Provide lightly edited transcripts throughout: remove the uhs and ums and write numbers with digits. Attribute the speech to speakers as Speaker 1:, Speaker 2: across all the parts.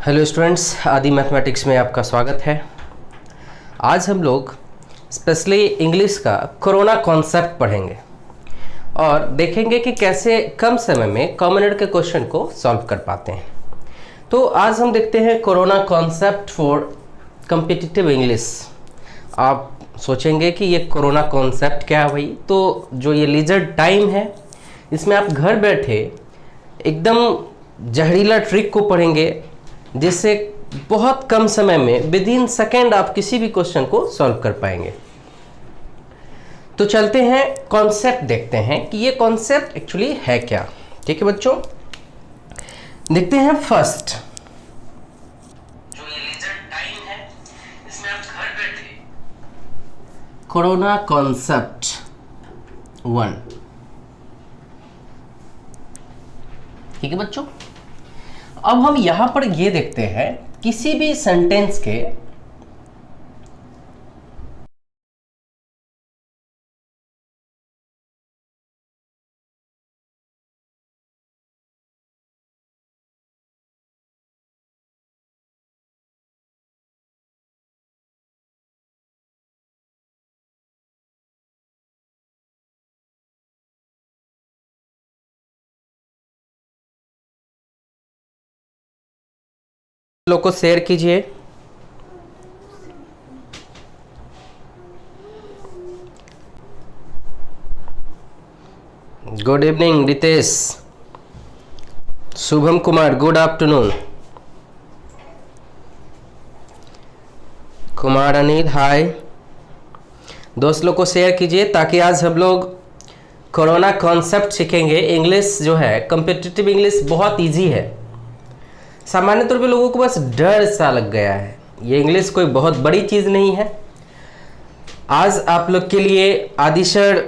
Speaker 1: Hello students, आदि mathematics में आपका स्वागत है। आज हम लोग स्पेशली इंग्लिश का कोरोना कॉन्सेप्ट पढ़ेंगे और देखेंगे कि कैसे कम समय में कॉमन के क्वेश्चन को सॉल्व कर पाते हैं। तो आज हम देखते हैं corona concept for competitive English. आप सोचेंगे कि ये कोरोना कॉन्सेप्ट क्या है भाई, तो जो ये लीजर टाइम है इसमें आप घर बैठे एकदम जहरीला ट्रिक को पढ़ेंगे जिससे बहुत कम समय में विद इन सेकेंड आप किसी भी क्वेश्चन को सॉल्व कर पाएंगे। तो चलते हैं कॉन्सेप्ट देखते हैं कि ये कॉन्सेप्ट एक्चुअली है क्या। ठीक है बच्चों, देखते हैं फर्स्ट जो ये लीजर टाइम है इसमें आप घर बैठे कोरोना कॉन्सेप्ट 1। ठीक है बच्चों, अब हम यहां पर ये देखते हैं किसी भी सेंटेंस के लोग को शेयर कीजिए। Good evening Ritesh, Shubham Kumar good afternoon, Kumar Anil hi. दोस्त लोग को शेयर कीजिए ताकि आज हम लोग कोरोना कॉन्सेप्ट सीखेंगे। इंग्लिश जो है कॉम्पिटिटिव इंग्लिश बहुत इजी है। सामान्य तौर पे लोगों को बस डर सा लग गया है। ये इंग्लिश कोई बहुत बड़ी चीज़ नहीं है। आज आप लोग के लिए आदि सर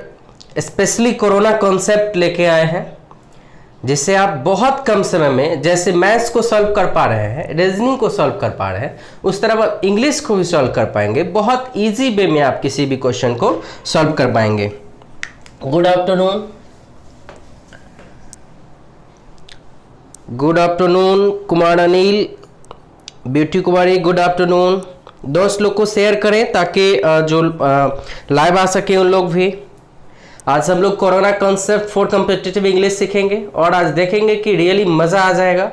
Speaker 1: स्पेशली कोरोना कॉन्सेप्ट लेके आए हैं जिससे आप बहुत कम समय में जैसे मैथ्स को सॉल्व कर पा रहे हैं, रीजनिंग को सॉल्व कर पा रहे हैं, उस तरह आप इंग्लिश को भी सॉल्व कर पाएंगे। बहुत ईजी वे में आप किसी भी क्वेश्चन को सॉल्व कर पाएंगे। Good afternoon, good afternoon Kumar Anil, Beauty Kumari good afternoon. दोस्त लोग को शेयर करें ताकि जो लाइव आ सके उन लोग भी। आज हम लोग corona concept for competitive English सीखेंगे और आज देखेंगे कि रियली मज़ा आ जाएगा।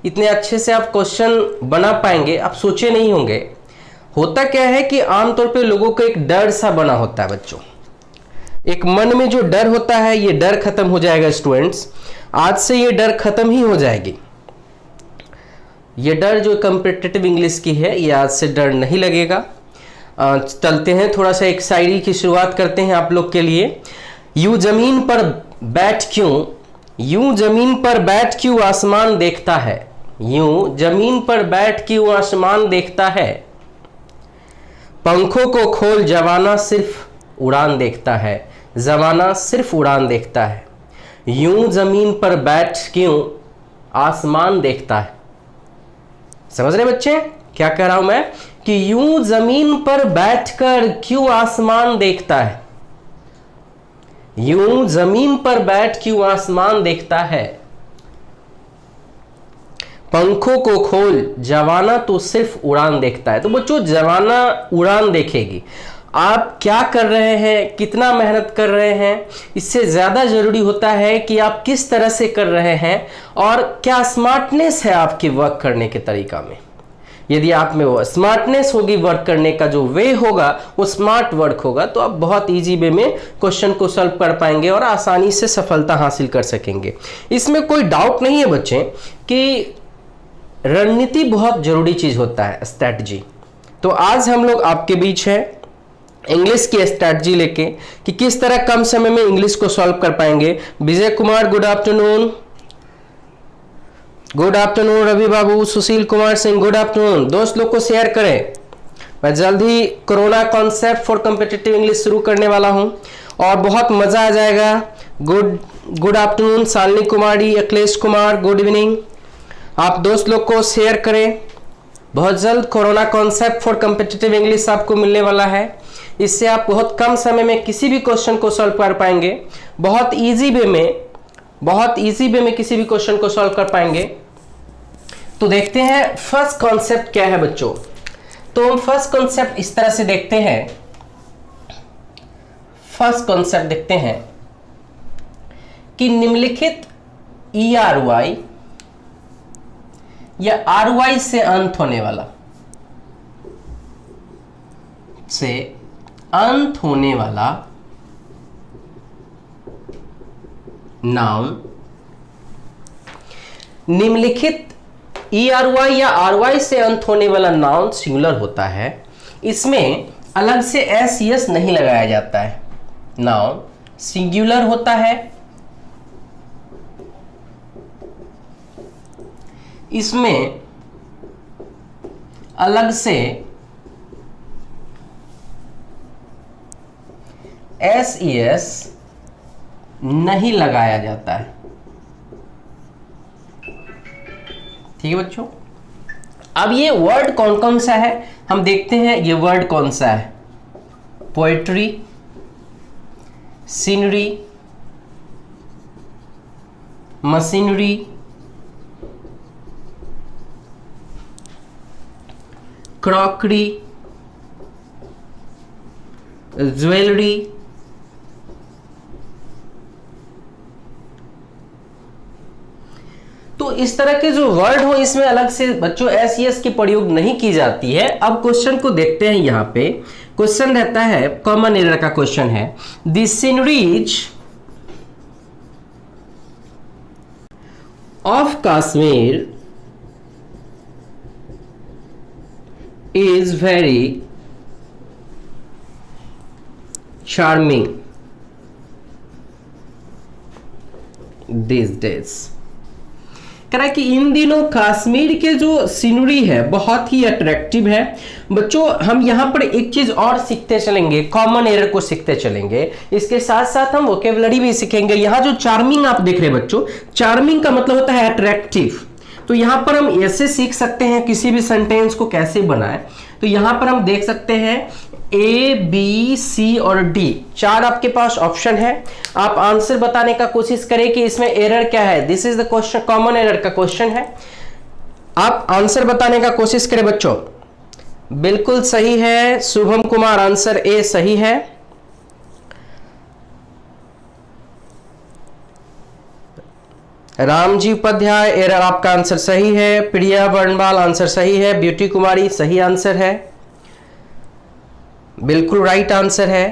Speaker 1: इतने अच्छे से आप क्वेश्चन बना पाएंगे, आप सोचे नहीं होंगे। होता क्या है कि आमतौर पे लोगों को एक डर सा बना होता है बच्चों, एक मन में जो डर होता है ये डर खत्म हो जाएगा स्टूडेंट्स। आज से ये डर खत्म ही हो जाएगी। ये डर जो कॉम्पिटिटिव इंग्लिश की है ये आज से डर नहीं लगेगा। चलते हैं, थोड़ा सा एक शायरी की शुरुआत करते हैं आप लोग के लिए। यूं जमीन पर बैठ क्यों, यूं जमीन पर बैठ क्यों आसमान देखता है, यूं जमीन पर बैठ क्यों आसमान देखता है, पंखों को खोल जवाना सिर्फ उड़ान देखता है, जमाना सिर्फ उड़ान देखता है, यूं जमीन पर बैठ क्यों आसमान देखता है। समझ रहे बच्चे क्या कह रहा हूं मैं कि यूं जमीन पर बैठकर क्यों आसमान देखता है, यूं जमीन पर बैठ क्यों आसमान देखता है, पंखों को खोल जवाना तो सिर्फ उड़ान देखता है। तो बच्चों जवाना उड़ान देखेगी। आप क्या कर रहे हैं, कितना मेहनत कर रहे हैं, इससे ज़्यादा ज़रूरी होता है कि आप किस तरह से कर रहे हैं और क्या स्मार्टनेस है आपके वर्क करने के तरीका में। यदि आप में वो स्मार्टनेस होगी, वर्क करने का जो वे होगा वो स्मार्ट वर्क होगा, तो आप बहुत ईजी वे में क्वेश्चन को सॉल्व कर पाएंगे और आसानी से सफलता हासिल कर सकेंगे। इसमें कोई डाउट नहीं है बच्चे कि रणनीति बहुत ज़रूरी चीज़ होता है, स्ट्रैटेजी। तो आज हम लोग आपके बीच है इंग्लिश की स्ट्रैटेजी लेके कि किस तरह कम समय में इंग्लिश को सॉल्व कर पाएंगे। Vijay Kumar good afternoon, good afternoon Ravi Babu, Sushil Kumar Singh good afternoon. दोस्त लोग को शेयर करें। मैं जल्द ही corona concept for competitive English शुरू करने वाला हूं और बहुत मजा आ जाएगा। Good afternoon Shalini Kumari, Akhilesh Kumar good evening. आप दोस्त लोग को शेयर करें। बहुत जल्द corona concept for competitive English आपको मिलने वाला है। इससे आप बहुत कम समय में किसी भी क्वेश्चन को सॉल्व कर पाएंगे। बहुत इजी वे में किसी भी क्वेश्चन को सॉल्व कर पाएंगे। तो देखते हैं फर्स्ट कॉन्सेप्ट क्या है बच्चों। तो हम फर्स्ट कॉन्सेप्ट इस तरह से देखते हैं, फर्स्ट कॉन्सेप्ट देखते हैं कि निम्नलिखित ERY या RY से अंत होने वाला, नाउन, निम्नलिखित ERY या RY से अंत होने वाला नाउन सिंगुलर होता है, इसमें अलग से SES नहीं लगाया जाता है। नाउन सिंगुलर होता है, इसमें अलग से SES नहीं लगाया जाता है। ठीक है बच्चों। अब ये वर्ड कौन कौन सा है हम देखते हैं। ये वर्ड कौन सा है? Poetry, scenery, machinery, crockery, jewellery, तो इस तरह के जो वर्ड हो इसमें अलग से बच्चों SES की प्रयोग नहीं की जाती है। अब क्वेश्चन को देखते हैं। यहां पे क्वेश्चन रहता है, कॉमन एरर का क्वेश्चन है, the sceneries of Kashmir is very charming these days। कह रहा है कि इन दिनों कश्मीर के जो सीनरी है बहुत ही अट्रैक्टिव है। बच्चों हम यहाँ पर एक चीज और सीखते चलेंगे, कॉमन एरर को सीखते चलेंगे, इसके साथ साथ हम वोकेबुलरी भी सीखेंगे। यहाँ जो चार्मिंग आप देख रहे हैं बच्चों, चार्मिंग का मतलब होता है अट्रैक्टिव। तो यहां पर हम ऐसे सीख सकते हैं किसी भी सेंटेंस को कैसे बनाएं। तो यहां पर हम देख सकते हैं A, B, C और D, 4 आपके पास ऑप्शन है। आप आंसर बताने का कोशिश करें कि इसमें एरर क्या है। This is the question, common error का क्वेश्चन है। आप आंसर बताने का कोशिश करें बच्चों। बिल्कुल सही है शुभम कुमार, आंसर A सही है। रामजी उपाध्याय, एरर आपका आंसर सही है। प्रिया बर्नवाल, आंसर सही है। ब्यूटी कुमारी, सही आंसर है, बिल्कुल राइट आंसर है।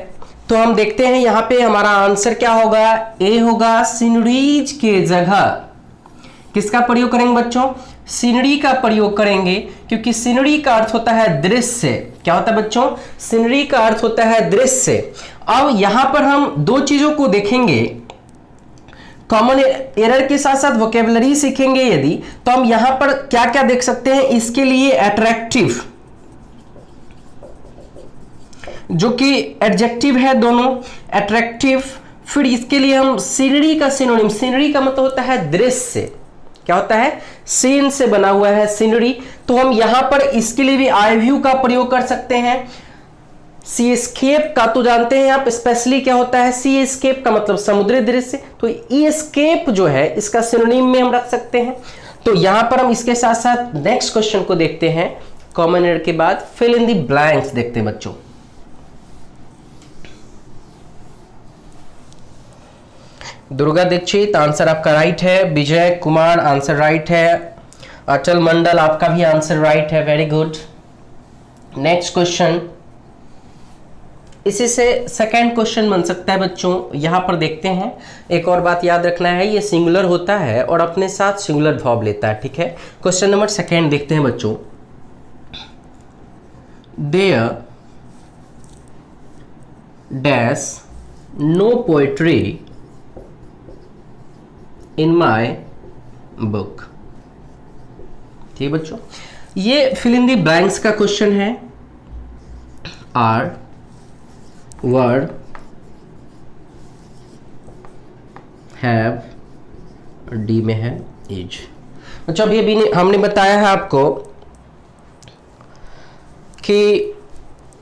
Speaker 1: तो हम देखते हैं यहां पे हमारा आंसर क्या होगा। ए होगा। सीनरीज के जगह किसका प्रयोग करेंगे बच्चों? सीनरी का प्रयोग करेंगे, क्योंकि सीनरी का अर्थ होता है दृश्य। क्या होता है बच्चों? सीनरी का अर्थ होता है दृश्य। अब यहां पर हम दो चीजों को देखेंगे, कॉमन एरर के साथ साथ वोकेबुलरी सीखेंगे। यदि तो हम यहां पर क्या क्या देख सकते हैं इसके लिए, अट्रैक्टिव जो कि एडजेक्टिव है दोनों, अट्रैक्टिव। फिर इसके लिए हम सीनरी का सिनोनिम, सीनरी का मतलब होता है दृश्य। क्या होता है? सीन से बना हुआ है सीनरी। तो हम यहां पर इसके लिए भी आई व्यू का प्रयोग कर सकते हैं। सी स्केप का तो जानते हैं आप, स्पेशली क्या होता है? सी स्केप का मतलब समुद्री दृश्य। तो ई स्केप जो है इसका सिनोनिम में हम रख सकते हैं। तो यहां पर हम इसके साथ साथ नेक्स्ट क्वेश्चन को देखते हैं। कॉमन एरर के बाद फिल इन द ब्लैंक्स देखते हैं बच्चों। दुर्गा दीक्षित, आंसर आपका राइट है। विजय कुमार, आंसर राइट है। अचल मंडल, आपका भी आंसर राइट है, वेरी गुड। नेक्स्ट क्वेश्चन, इसी से सेकंड क्वेश्चन बन सकता है बच्चों। यहां पर देखते हैं, एक और बात याद रखना है, ये सिंगुलर होता है और अपने साथ सिंगुलर वर्ब लेता है। ठीक है, क्वेश्चन नंबर सेकंड देखते हैं बच्चों। There dash no poetry in my book. ठीक है बच्चों, ये फिल इन द ब्लैंक्स का क्वेश्चन है। आर वर्ड हैव, डी में है इज। अच्छा अभी हमने बताया है आपको कि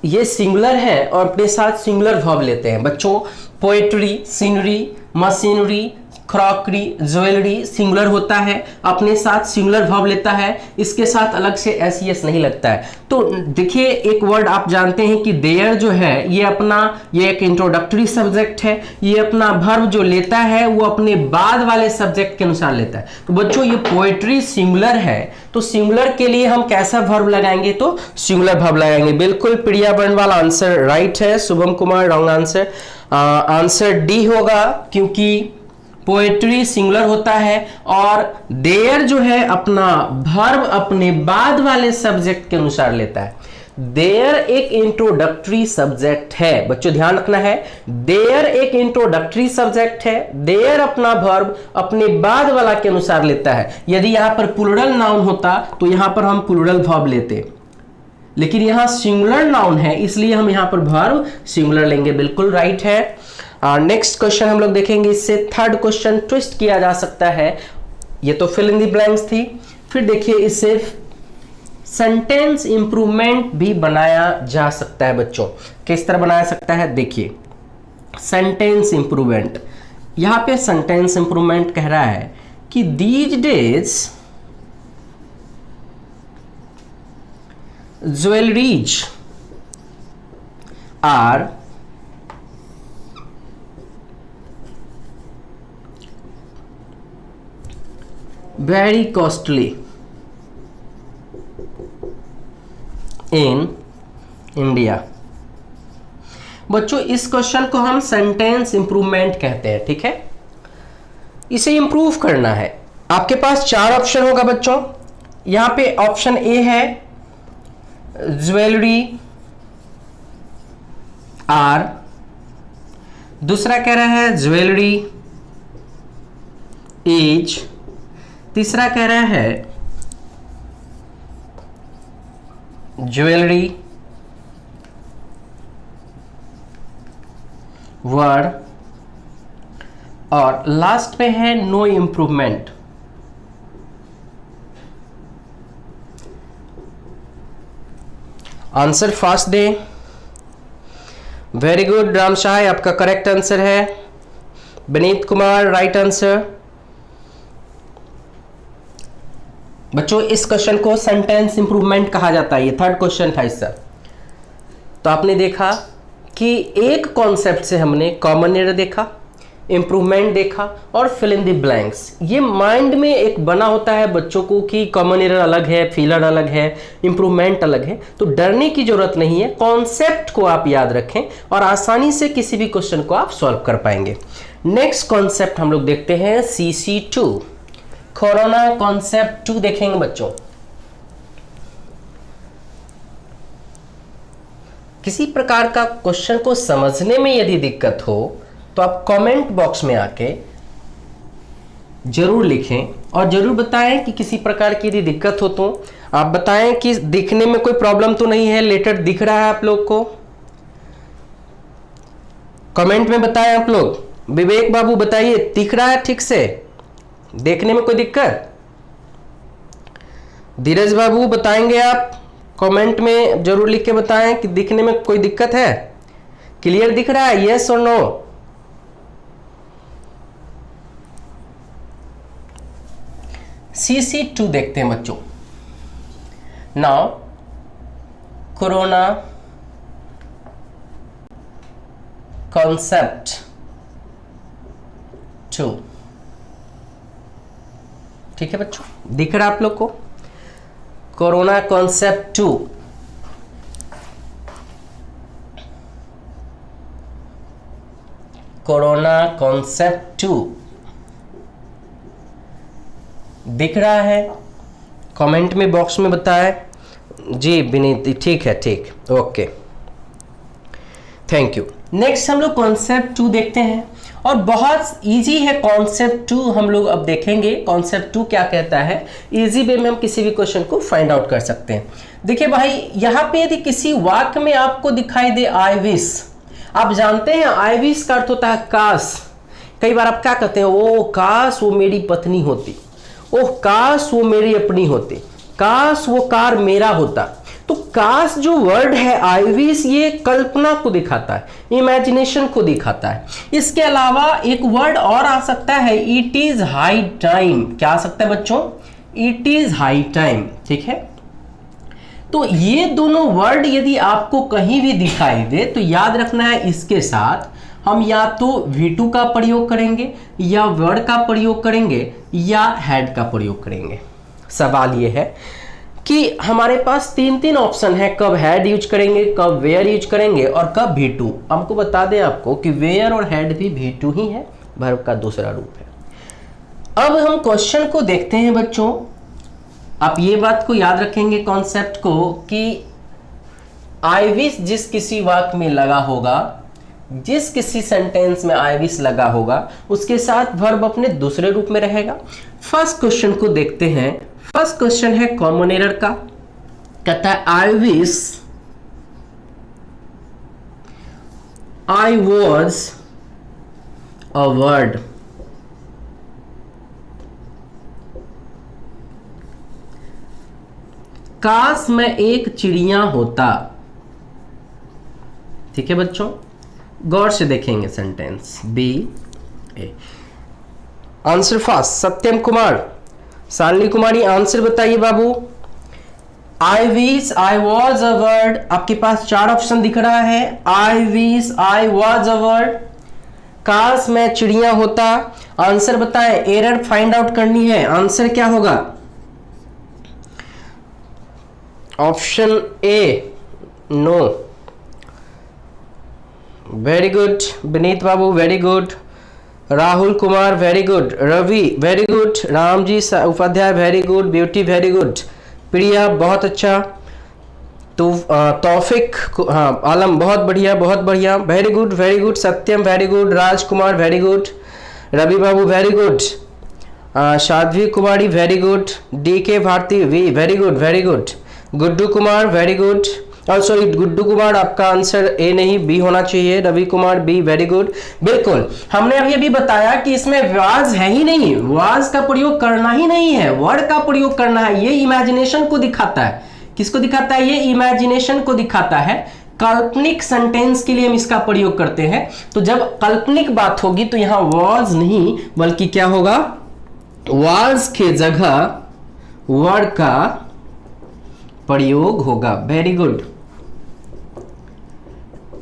Speaker 1: ये सिंगुलर है और अपने साथ सिंगुलर वर्ब लेते हैं बच्चों। Poetry, scenery, machinery, crockery, jewellery singular होता है, अपने साथ सिंगुलर वर्ब लेता है, इसके साथ अलग से एस ई एस नहीं लगता है। तो देखिए एक वर्ड आप जानते हैं कि देयर जो है ये एक इंट्रोडक्टरी सब्जेक्ट है, ये अपना वर्ब जो लेता है वो अपने बाद वाले सब्जेक्ट के अनुसार लेता है। तो बच्चों ये पोएट्री सिंगुलर है, तो सिंगुलर के लिए हम कैसा वर्ब लगाएंगे, तो सिंगुलर वर्ब लगाएंगे। बिल्कुल प्रिया बर्नवाल आंसर राइट है। Shubham Kumar wrong answer, answer D होगा, क्योंकि पोएट्री सिंगुलर होता है और देयर जो है अपना वर्ब अपने बाद वाले सब्जेक्ट के अनुसार लेता है। देयर एक इंट्रोडक्टरी सब्जेक्ट है, बच्चों ध्यान रखना है, देयर एक इंट्रोडक्टरी सब्जेक्ट है, देयर अपना वर्ब अपने बाद वाला के अनुसार लेता है। यदि यहां पर प्लूरल नाउन होता तो यहां पर हम प्लूरल वर्ब लेते, लेकिन यहां सिंगुलर नाउन है इसलिए हम यहां पर वर्ब सिंगुलर लेंगे। बिल्कुल राइट है। नेक्स्ट क्वेश्चन हम लोग देखेंगे, इससे थर्ड क्वेश्चन ट्विस्ट किया जा सकता है। ये तो फिल इन द ब्लैंक्स थी, फिर देखिए इससे सेंटेंस इंप्रूवमेंट भी बनाया जा सकता है। बच्चों किस तरह बनाया सकता है, देखिए सेंटेंस इंप्रूवमेंट, यहां पे सेंटेंस इंप्रूवमेंट कह रहा है कि these days jewelleries are very costly in India। बच्चों इस क्वेश्चन को हम सेंटेंस इंप्रूवमेंट कहते हैं, ठीक है। इसे इंप्रूव करना है, आपके पास चार ऑप्शन होगा बच्चों। यहां पे ऑप्शन ए है ज्वेलरी आर, दूसरा कह रहा है ज्वेलरी इज, तीसरा कह रहा है ज्वेलरी वर्ड, और लास्ट पे है नो इंप्रूवमेंट। आंसर फास्ट दे। वेरी गुड राम शाह, आपका करेक्ट आंसर है। Vineet Kumar right answer. बच्चों इस क्वेश्चन को सेंटेंस इंप्रूवमेंट कहा जाता है, ये थर्ड क्वेश्चन था इसका। तो आपने देखा कि एक कॉन्सेप्ट से हमने कॉमन एरर देखा, इंप्रूवमेंट देखा और फिल इन द ब्लैंक्स। ये माइंड में एक बना होता है बच्चों को कि कॉमन एरर अलग है, फिलर अलग है, इंप्रूवमेंट अलग है। तो डरने की जरूरत नहीं है, कॉन्सेप्ट को आप याद रखें और आसानी से किसी भी क्वेश्चन को आप सॉल्व कर पाएंगे। नेक्स्ट कॉन्सेप्ट हम लोग देखते हैं CC2, कोरोना कॉन्सेप्ट 2 देखेंगे बच्चों। किसी प्रकार का क्वेश्चन को समझने में यदि दिक्कत हो तो आप कमेंट बॉक्स में आके जरूर लिखें और जरूर बताएं कि किसी प्रकार की यदि दिक्कत हो तो आप बताएं कि दिखने में कोई प्रॉब्लम तो नहीं है, लेटर दिख रहा है आप लोग को, कमेंट में बताएं आप लोग। विवेक बाबू बताइए दिख रहा है ठीक से, देखने में कोई दिक्कत? धीरज बाबू बताएंगे आप, कमेंट में जरूर लिख के बताएं कि दिखने में कोई दिक्कत है, क्लियर दिख रहा है, यस और नो? CC2 देखते हैं बच्चों। नाउ कोरोना कॉन्सेप्ट 2, ठीक है बच्चों, दिख रहा है आप लोग को? कोरोना कॉन्सेप्ट 2, कोरोना कॉन्सेप्ट 2 दिख रहा है? कमेंट में बॉक्स में बताएं। जी विनीत, ठीक है, ठीक, ओके, थैंक यू। नेक्स्ट हम लोग कॉन्सेप्ट 2 देखते हैं और बहुत इजी है कॉन्सेप्ट 2। हम लोग अब देखेंगे कॉन्सेप्ट 2 क्या कहता है। इजी वे में हम किसी भी क्वेश्चन को फाइंड आउट कर सकते हैं। देखिए भाई, यहाँ पे यदि किसी वाक्य में आपको दिखाई दे आई विश, आप जानते हैं आई विश का अर्थ होता है काश। कई बार आप क्या कहते हैं, ओ काश वो मेरी पत्नी होती, ओह काश वो मेरी अपनी होती, काश वो कार मेरा होता। तो काश जो वर्ड है आई विश, ये कल्पना को दिखाता है, इमेजिनेशन को दिखाता है। इसके अलावा एक वर्ड और आ सकता है, इट इज हाई टाइम। क्या आ सकता है बच्चों? इट इज हाई टाइम, ठीक है। तो ये दोनों वर्ड यदि आपको कहीं भी दिखाई दे तो याद रखना है, इसके साथ हम या तो V2 का प्रयोग करेंगे, या वर्ड का प्रयोग करेंगे, या हैड का प्रयोग करेंगे। सवाल ये है कि हमारे पास तीन ऑप्शन है, कब हैड यूज करेंगे, कब वेयर यूज करेंगे, और कब V2। हमको बता दें आपको कि वेयर और हैड भी V2 ही है, वर्ब का दूसरा रूप है। अब हम क्वेश्चन को देखते हैं बच्चों। आप ये बात को याद रखेंगे कॉन्सेप्ट को कि आई विश जिस किसी वाक्य में लगा होगा, जिस किसी सेंटेंस में आई विश लगा होगा, उसके साथ वर्ब अपने दूसरे रूप में रहेगा। फर्स्ट क्वेश्चन को देखते हैं। फर्स्ट क्वेश्चन है कॉमन एरर का, कहता है I wish I was a word. काश मैं एक चिड़िया होता। ठीक है बच्चों, गौर से देखेंगे sentence. Be a answer fast. Satyam Kumar, Shalini Kumari, answer बताइए बाबू। I wish I was a word. आपके पास 4 ऑप्शन दिख रहा है। I wish I was a word, काश मैं चिड़िया होता। आंसर बताएं, एरर फाइंड आउट करनी है। आंसर क्या होगा? Option A no. Very good Vineet Babu, very good. Rahul Kumar very good. Ravi very good. Ramji Upadhyay very good. Beauty very good. Priya बहुत अच्छा। तो तौफिक, हाँ आलम बहुत बढ़िया बहुत बढ़िया, very good very good. Satyam very good. Rajkumar very good. Ravi Babu very good. Sadhvi Kumari very good. D K Bharti B very good very good. Guddu Kumar very good. और sorry Guddu Kumar, आपका आंसर ए नहीं बी होना चाहिए। Ravi Kumar B very good. बिल्कुल, हमने अभी बताया कि इसमें वाज है ही नहीं, वाज का प्रयोग करना ही नहीं है, वर्ड का प्रयोग करना है। ये इमेजिनेशन को दिखाता है। किसको दिखाता है? ये इमेजिनेशन को दिखाता है। काल्पनिक सेंटेंस के लिए हम इसका प्रयोग करते हैं। तो जब काल्पनिक बात होगी तो यहां वाज नहीं बल्कि क्या होगा? वाज के जगह वर्ड का प्रयोग होगा। Very good.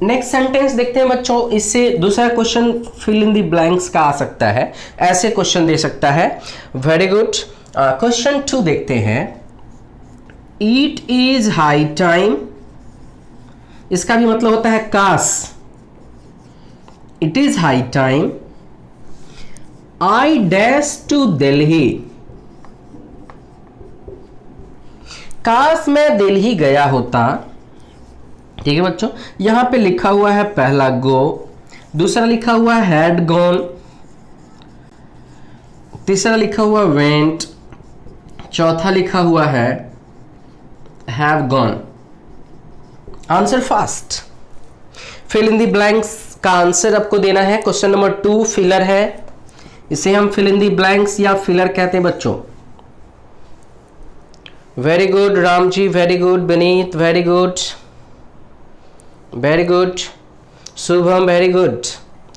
Speaker 1: नेक्स्ट सेंटेंस देखते हैं बच्चों। इससे दूसरा question fill in the blanks का आ सकता है, ऐसे क्वेश्चन दे सकता है। Very good. क्वेश्चन 2 देखते हैं। इट इज हाई टाइम, इसका भी मतलब होता है काश। It is high time I dash to Delhi, काश मैं दिल्ली गया होता। ठीक है बच्चों, यहां पे लिखा हुआ है पहला गो, दूसरा लिखा हुआ है हैड गॉन, तीसरा लिखा हुआ वेंट, चौथा लिखा हुआ है have gone. Answer fast. Fill in the blanks का आंसर आपको देना है। क्वेश्चन नंबर 2 फिलर है, इसे हम फिल इन द ब्लैंक्स या फिलर कहते हैं बच्चों। Very good Ram ji, very good Vineet, very good very good. Shubham very good.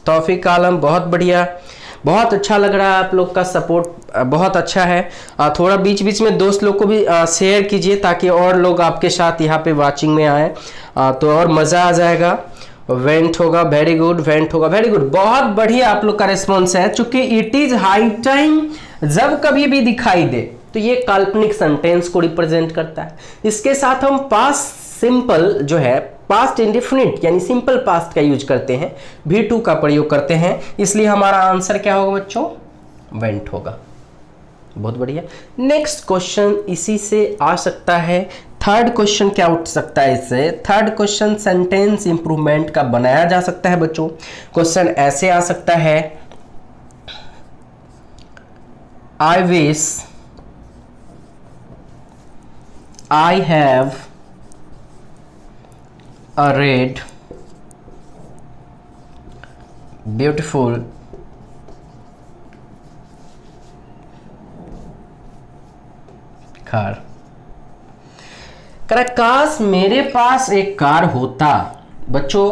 Speaker 1: Taufiq Alam बहुत बढ़िया, बहुत अच्छा लग रहा है। आप लोग का सपोर्ट बहुत अच्छा है। थोड़ा बीच बीच में दोस्त लोग को भी शेयर कीजिए ताकि और लोग आपके साथ यहाँ पे वाचिंग में आए, तो और मज़ा आ जाएगा। वेंट होगा, वेरी गुड, वेंट होगा, वेरी गुड, बहुत बढ़िया आप लोग का रिस्पॉन्स है। चूंकि इट इज हाई टाइम जब कभी भी दिखाई दे तो ये काल्पनिक सेंटेंस को रिप्रेजेंट करता है। इसके साथ हम पास्ट सिंपल जो है, पास्ट इंडेफिनिट यानी सिंपल पास्ट का यूज करते हैं, V2 का प्रयोग करते हैं, इसलिए हमारा आंसर क्या होगा बच्चों? वेंट होगा। बहुत बढ़िया। नेक्स्ट क्वेश्चन इसी से आ सकता है। थर्ड क्वेश्चन क्या उठ सकता है इससे? थर्ड क्वेश्चन सेंटेंस इंप्रूवमेंट का बनाया जा सकता है बच्चों। क्वेश्चन ऐसे आ सकता है, I wish I have a red beautiful car। कह रहा काश मेरे पास एक कार होता। बच्चों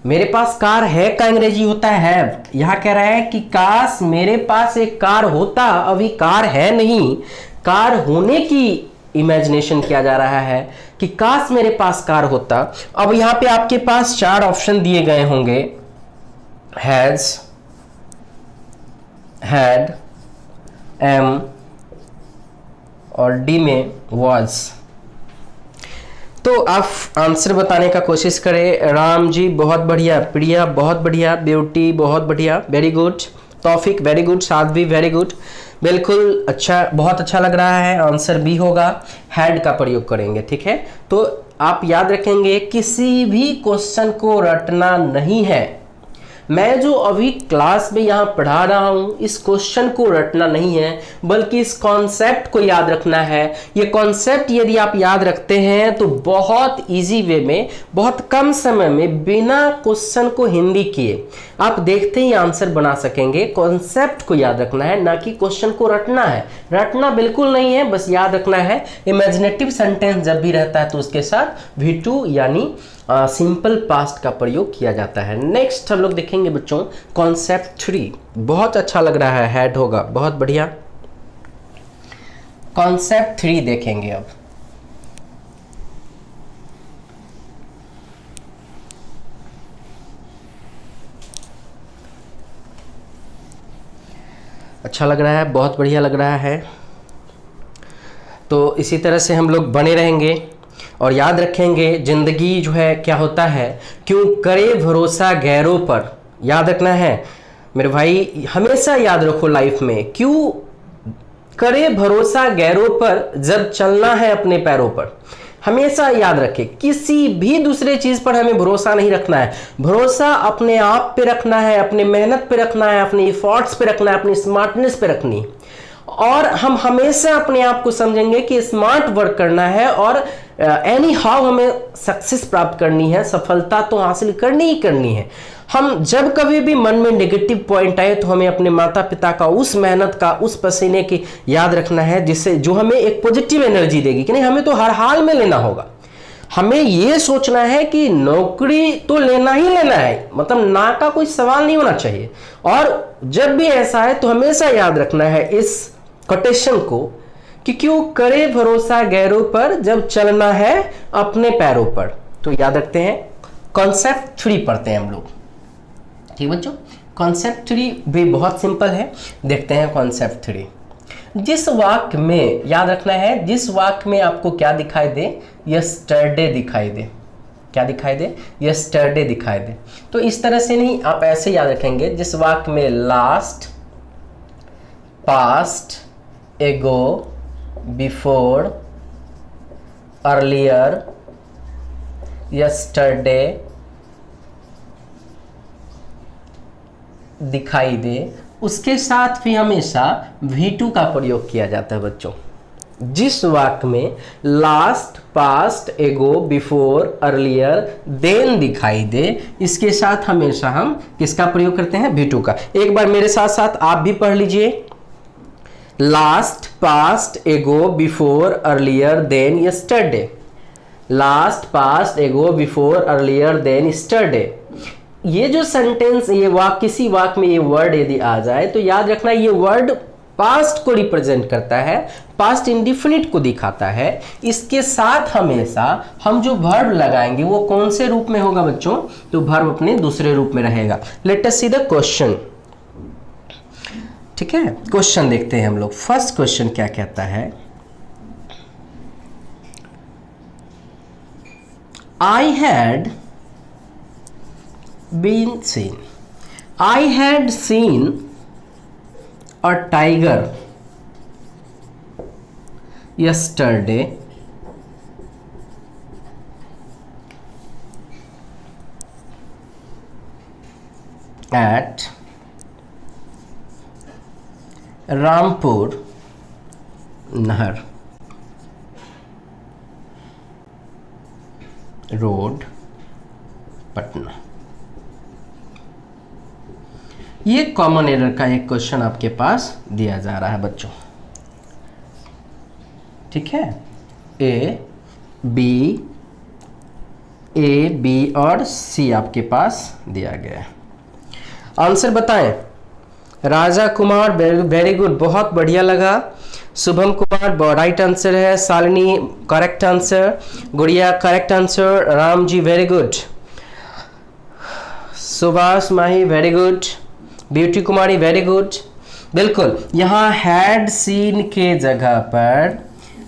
Speaker 1: मेरे पास कार है का अंग्रेजी होता है हैव। यहां कह रहा है कि काश मेरे पास एक कार होता, अभी कार है नहीं, कार होने की इमेजिनेशन किया जा रहा है कि काश मेरे पास कार होता। अब यहां पे आपके पास 4 ऑप्शन दिए गए होंगे, हैज, हैड, एम और डी में वाज। तो आप आंसर बताने का कोशिश करें। राम जी बहुत बढ़िया, प्रिया बहुत बढ़िया, ब्यूटी बहुत बढ़िया, very good, Taufiq very good, Sadhvi very good, बिल्कुल अच्छा, बहुत अच्छा लग रहा है। आंसर बी होगा, हैड का प्रयोग करेंगे। ठीक है, तो आप याद रखेंगे किसी भी क्वेश्चन को रटना नहीं है। मैं जो अभी क्लास में यहाँ पढ़ा रहा हूँ इस क्वेश्चन को रटना नहीं है, बल्कि इस कॉन्सेप्ट को याद रखना है। ये कॉन्सेप्ट यदि आप याद रखते हैं तो बहुत इजी वे में, बहुत कम समय में, बिना क्वेश्चन को हिंदी किए आप देखते ही आंसर बना सकेंगे। कॉन्सेप्ट को याद रखना है, ना कि क्वेश्चन को रटना है। रटना बिल्कुल नहीं है, बस याद रखना है। इमेजिनेटिव सेंटेंस जब भी रहता है तो उसके साथ V2 यानी सिंपल पास्ट का प्रयोग किया जाता है। नेक्स्ट हम लोग देखेंगे बच्चों कॉन्सेप्ट 3। बहुत अच्छा लग रहा है, हैड होगा, बहुत बढ़िया। कॉन्सेप्ट 3 देखेंगे अब। अच्छा लग रहा है, बहुत बढ़िया लग रहा है। तो इसी तरह से हम लोग बने रहेंगे और याद रखेंगे जिंदगी जो है क्या होता है, क्यों करे भरोसा गैरों पर। याद रखना है मेरे भाई, हमेशा याद रखो लाइफ में, क्यों करे भरोसा गैरों पर जब चलना है अपने पैरों पर। हमेशा याद रखें, किसी भी दूसरे चीज पर हमें भरोसा नहीं रखना है। भरोसा अपने आप पे रखना है, अपने मेहनत पे रखना है, अपने एफर्ट्स पे रखना है, अपनी स्मार्टनेस पे रखनी है। और हम हमेशा अपने आप को समझेंगे कि स्मार्ट वर्क करना है और एनी हाउ हमें सक्सेस प्राप्त करनी है, सफलता तो हासिल करनी ही करनी है। हम जब कभी भी मन में नेगेटिव पॉइंट आए तो हमें अपने माता पिता का उस मेहनत का, उस पसीने की याद रखना है, जिससे जो हमें एक पॉजिटिव एनर्जी देगी कि नहीं हमें तो हर हाल में लेना होगा। हमें यह सोचना है कि नौकरी तो लेना ही लेना है, मतलब ना का कोई सवाल नहीं होना चाहिए। और जब भी ऐसा है तो हमेशा याद रखना है इस कोटेशन को कि क्यों करे भरोसा गैरों पर जब चलना है अपने पैरों पर। तो याद रखते हैं। कॉन्सेप्ट 3 पढ़ते हैं हम लोग, ठीक बच्चों। कॉन्सेप्ट 3 भी बहुत सिंपल है, देखते हैं कॉन्सेप्ट 3। जिस वाक्य में, याद रखना है, जिस वाक्य में आपको क्या दिखाई दे, यस्टरडे दिखाई दे। क्या दिखाई दे? यस्टरडे दिखाई दे। तो इस तरह से नहीं, आप ऐसे याद रखेंगे, जिस वाक्य में last, past, ago, before, earlier, yesterday दिखाई दे, उसके साथ भी हमेशा V2 का प्रयोग किया जाता है बच्चों। जिस वाक्य में last, past, ago, before, earlier, then दिखाई दे, इसके साथ हमेशा हम किसका प्रयोग करते हैं? V2 का। एक बार मेरे साथ साथ आप भी पढ़ लीजिए। Last, past, ago, before, earlier, then, yesterday. Last, past, ago, before, earlier, then, yesterday. ये जो सेंटेंस, ये वाक्य, किसी वाक्य में ये वर्ड यदि आ जाए तो याद रखना ये वर्ड पास्ट को रिप्रेजेंट करता है, पास्ट इंडिफिनिट को दिखाता है। इसके साथ हमेशा हम जो वर्ब लगाएंगे वो कौन से रूप में होगा बच्चों? तो वर्ब अपने दूसरे रूप में रहेगा। Let us see the question. ठीक है, क्वेश्चन देखते हैं हम लोग। फर्स्ट क्वेश्चन क्या कहता है? I had been seen. I had seen a tiger yesterday at Rampur Nahar Road, Patna। ये कॉमन एरर का एक क्वेश्चन आपके पास दिया जा रहा है बच्चों। ठीक है, ए बी और सी आपके पास दिया गया है। आंसर बताएं। राजा कुमार वेरी गुड, बहुत बढ़िया लगा। शुभम कुमार राइट आंसर है। Shalini correct answer. गुड़िया correct answer. Ram ji very good. Subhash माही वेरी गुड। ब्यूटी कुमारी वेरी गुड। बिल्कुल, यहाँ हैड सीन के जगह पर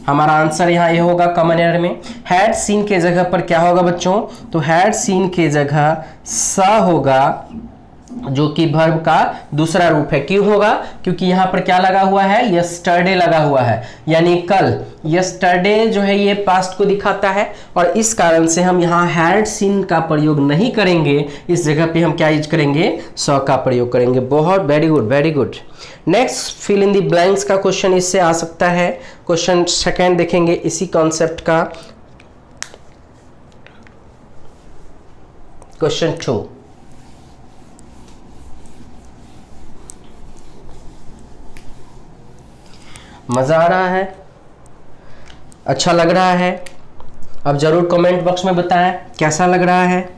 Speaker 1: हमारा आंसर यहाँ ये होगा कॉमन एरर में। हैड सीन के जगह पर क्या होगा बच्चों? तो हैड सीन के जगह सा होगा, जो कि वर्ब का दूसरा रूप है। क्यों होगा? क्योंकि यहाँ पर क्या लगा हुआ है? यस्टरडे लगा हुआ है, यानी कल। यस्टरडे जो है ये पास्ट को दिखाता है, और इस कारण से हम यहाँ हैड सीन का प्रयोग नहीं करेंगे। इस जगह पे हम क्या यूज करेंगे? सॉ का प्रयोग करेंगे। बहुत very good, very good. Next fill in the blanks का क्वेश्चन इससे आ सकता है। क्वेश्चन सेकेंड देखेंगे इसी कॉन्सेप्ट का। क्वेश्चन 2, मजा आ रहा है? अच्छा लग रहा है? अब जरूर कमेंट बॉक्स में बताएं कैसा लग रहा है।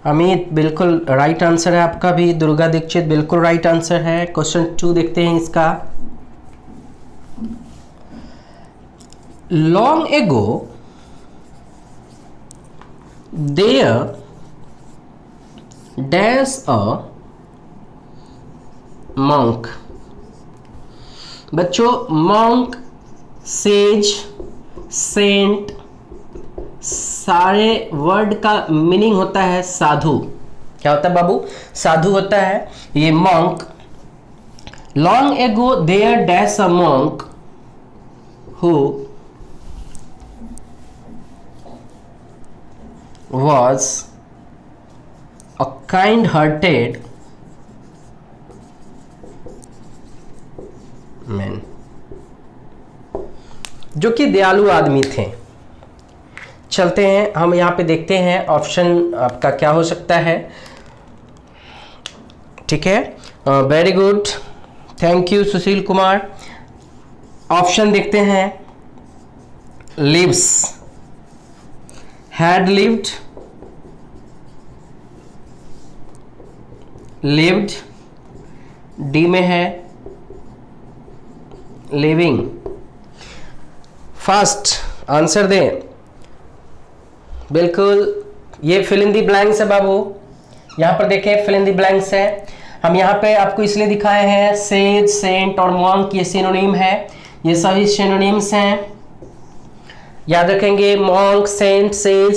Speaker 1: अमित बिल्कुल राइट आंसर है आपका भी। दुर्गा दीक्षित बिल्कुल राइट आंसर है। क्वेश्चन 2 देखते हैं इसका। Long ago there dash a monk। बच्चों, monk, सेज, सेंट, सारे वर्ड का मीनिंग होता है साधु। क्या होता है बाबू? साधु होता है ये monk। Long ago there dash a monk who was a kind-hearted man, जो कि दयालु आदमी थे। चलते हैं हम यहाँ पे देखते हैं ऑप्शन आपका क्या हो सकता है। ठीक है, very good, thank you Sushil Kumar. Option देखते हैं। Lives, had lived, lived, D में है लिविंग। फास्ट आंसर दें। बिल्कुल, ये फिल इन दी ब्लैंक्स है बाबू। यहाँ पर देखें फिल इन दी ब्लैंक्स है। हम यहाँ पे आपको इसलिए दिखाए हैं सेज, सेंट और मॉन्क ये सिनोनिम है। ये सभी सिनोनिम्स हैं, याद रखेंगे। मॉन्क, सेंट, सेज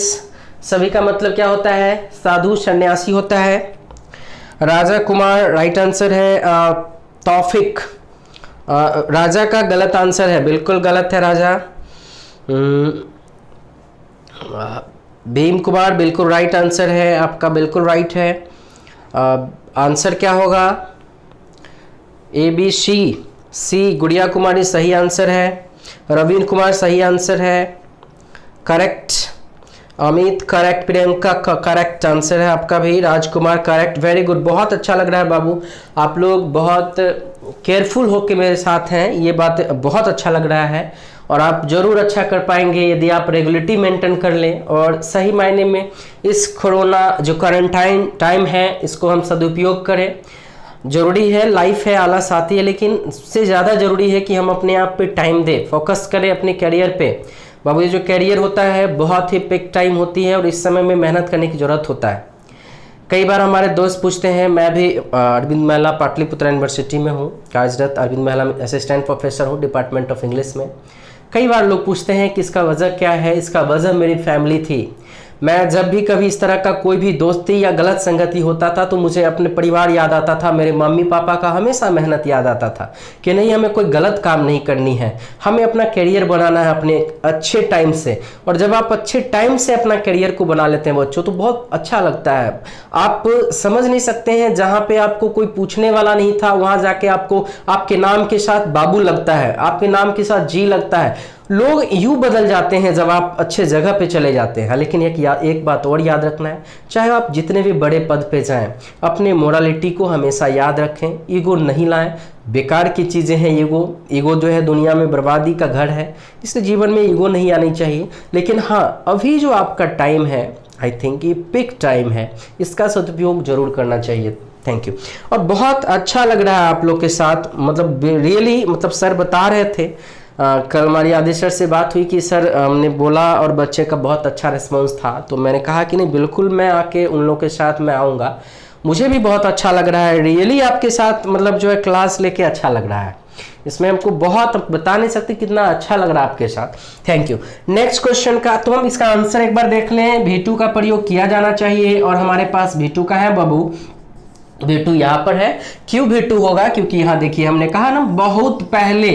Speaker 1: सभी का मतलब क्या होता है? साधु, सन्यासी होता है। राजा कुमार राइट आंसर है। तौफिक, राजा का गलत आंसर है, बिल्कुल गलत है राजा। भीम कुमार बिल्कुल राइट आंसर है आपका, बिल्कुल राइट है। आंसर क्या होगा? A B C. Gudiya Kumari सही आंसर है। रवीन कुमार सही आंसर है, करेक्ट। अमित करेक्ट। प्रियंका का करेक्ट आंसर है आपका भी। राजकुमार करेक्ट, वेरी गुड। बहुत अच्छा लग रहा है बाबू, आप लोग बहुत केयरफुल होकर मेरे साथ हैं, ये बात बहुत अच्छा लग रहा है। और आप जरूर अच्छा कर पाएंगे यदि आप रेगुलरिटी मेंटेन कर लें और सही मायने में इस कोरोना जो क्वारंटाइन टाइम है इसको हम सदुपयोग करें। ज़रूरी है, लाइफ है, आला साथी है, लेकिन उससे ज़्यादा ज़रूरी है कि हम अपने आप पे टाइम दें, फोकस करें अपने करियर पे। बाबू, ये जो करियर होता है बहुत ही पिक टाइम होती है और इस समय में मेहनत करने की ज़रूरत होता है। कई बार हमारे दोस्त पूछते हैं, मैं भी अरविंद महिला पाटलिपुत्र यूनिवर्सिटी में हूँ, कार्यरत अरविंद महिला में असिस्टेंट प्रोफेसर हूँ डिपार्टमेंट ऑफ इंग्लिश में। कई बार लोग पूछते हैं कि इसका वजह क्या है? इसका वजह मेरी फैमिली थी। मैं जब भी कभी इस तरह का कोई भी दोस्ती या गलत संगति होता था तो मुझे अपने परिवार याद आता था, मेरे मम्मी पापा का हमेशा मेहनत याद आता था कि नहीं, हमें कोई गलत काम नहीं करनी है, हमें अपना करियर बनाना है अपने अच्छे टाइम से। और जब आप अच्छे टाइम से अपना करियर को बना लेते हैं बच्चों तो बहुत अच्छा लगता है। आप समझ नहीं सकते हैं, जहाँ पे आपको कोई पूछने वाला नहीं था वहाँ जाके आपको आपके नाम के साथ बाबू लगता है, आपके नाम के साथ जी लगता है। लोग यूं बदल जाते हैं जब आप अच्छे जगह पे चले जाते हैं। लेकिन एक बात और याद रखना है, चाहे आप जितने भी बड़े पद पे जाएं, अपने मोरालिटी को हमेशा याद रखें, ईगो नहीं लाएं। बेकार की चीज़ें हैं ईगो। ईगो जो है दुनिया में बर्बादी का घर है, इसलिए जीवन में ईगो नहीं आनी चाहिए। लेकिन हाँ, अभी जो आपका टाइम है, आई थिंक ये पिक टाइम है, इसका सदुपयोग जरूर करना चाहिए। Thank you. और बहुत अच्छा लग रहा है आप लोग के साथ, मतलब रियली, मतलब सर बता रहे थे, कल हमारी आदित्य सर से बात हुई कि सर हमने बोला और बच्चे का बहुत अच्छा रिस्पॉन्स था, तो मैंने कहा कि नहीं बिल्कुल मैं आके उन लोगों के साथ मैं आऊँगा। मुझे भी बहुत अच्छा लग रहा है रियली आपके साथ, मतलब जो है क्लास लेके अच्छा लग रहा है, इसमें हमको बहुत बता नहीं सकते कितना अच्छा लग रहा है आपके साथ। Thank you. नेक्स्ट क्वेश्चन का तो हम इसका आंसर एक बार देख लें। V2 का प्रयोग किया जाना चाहिए और हमारे पास V2 का है बाबू, V2 यहाँ पर है। क्यों V2 होगा? क्योंकि यहाँ देखिए हमने कहा ना, बहुत पहले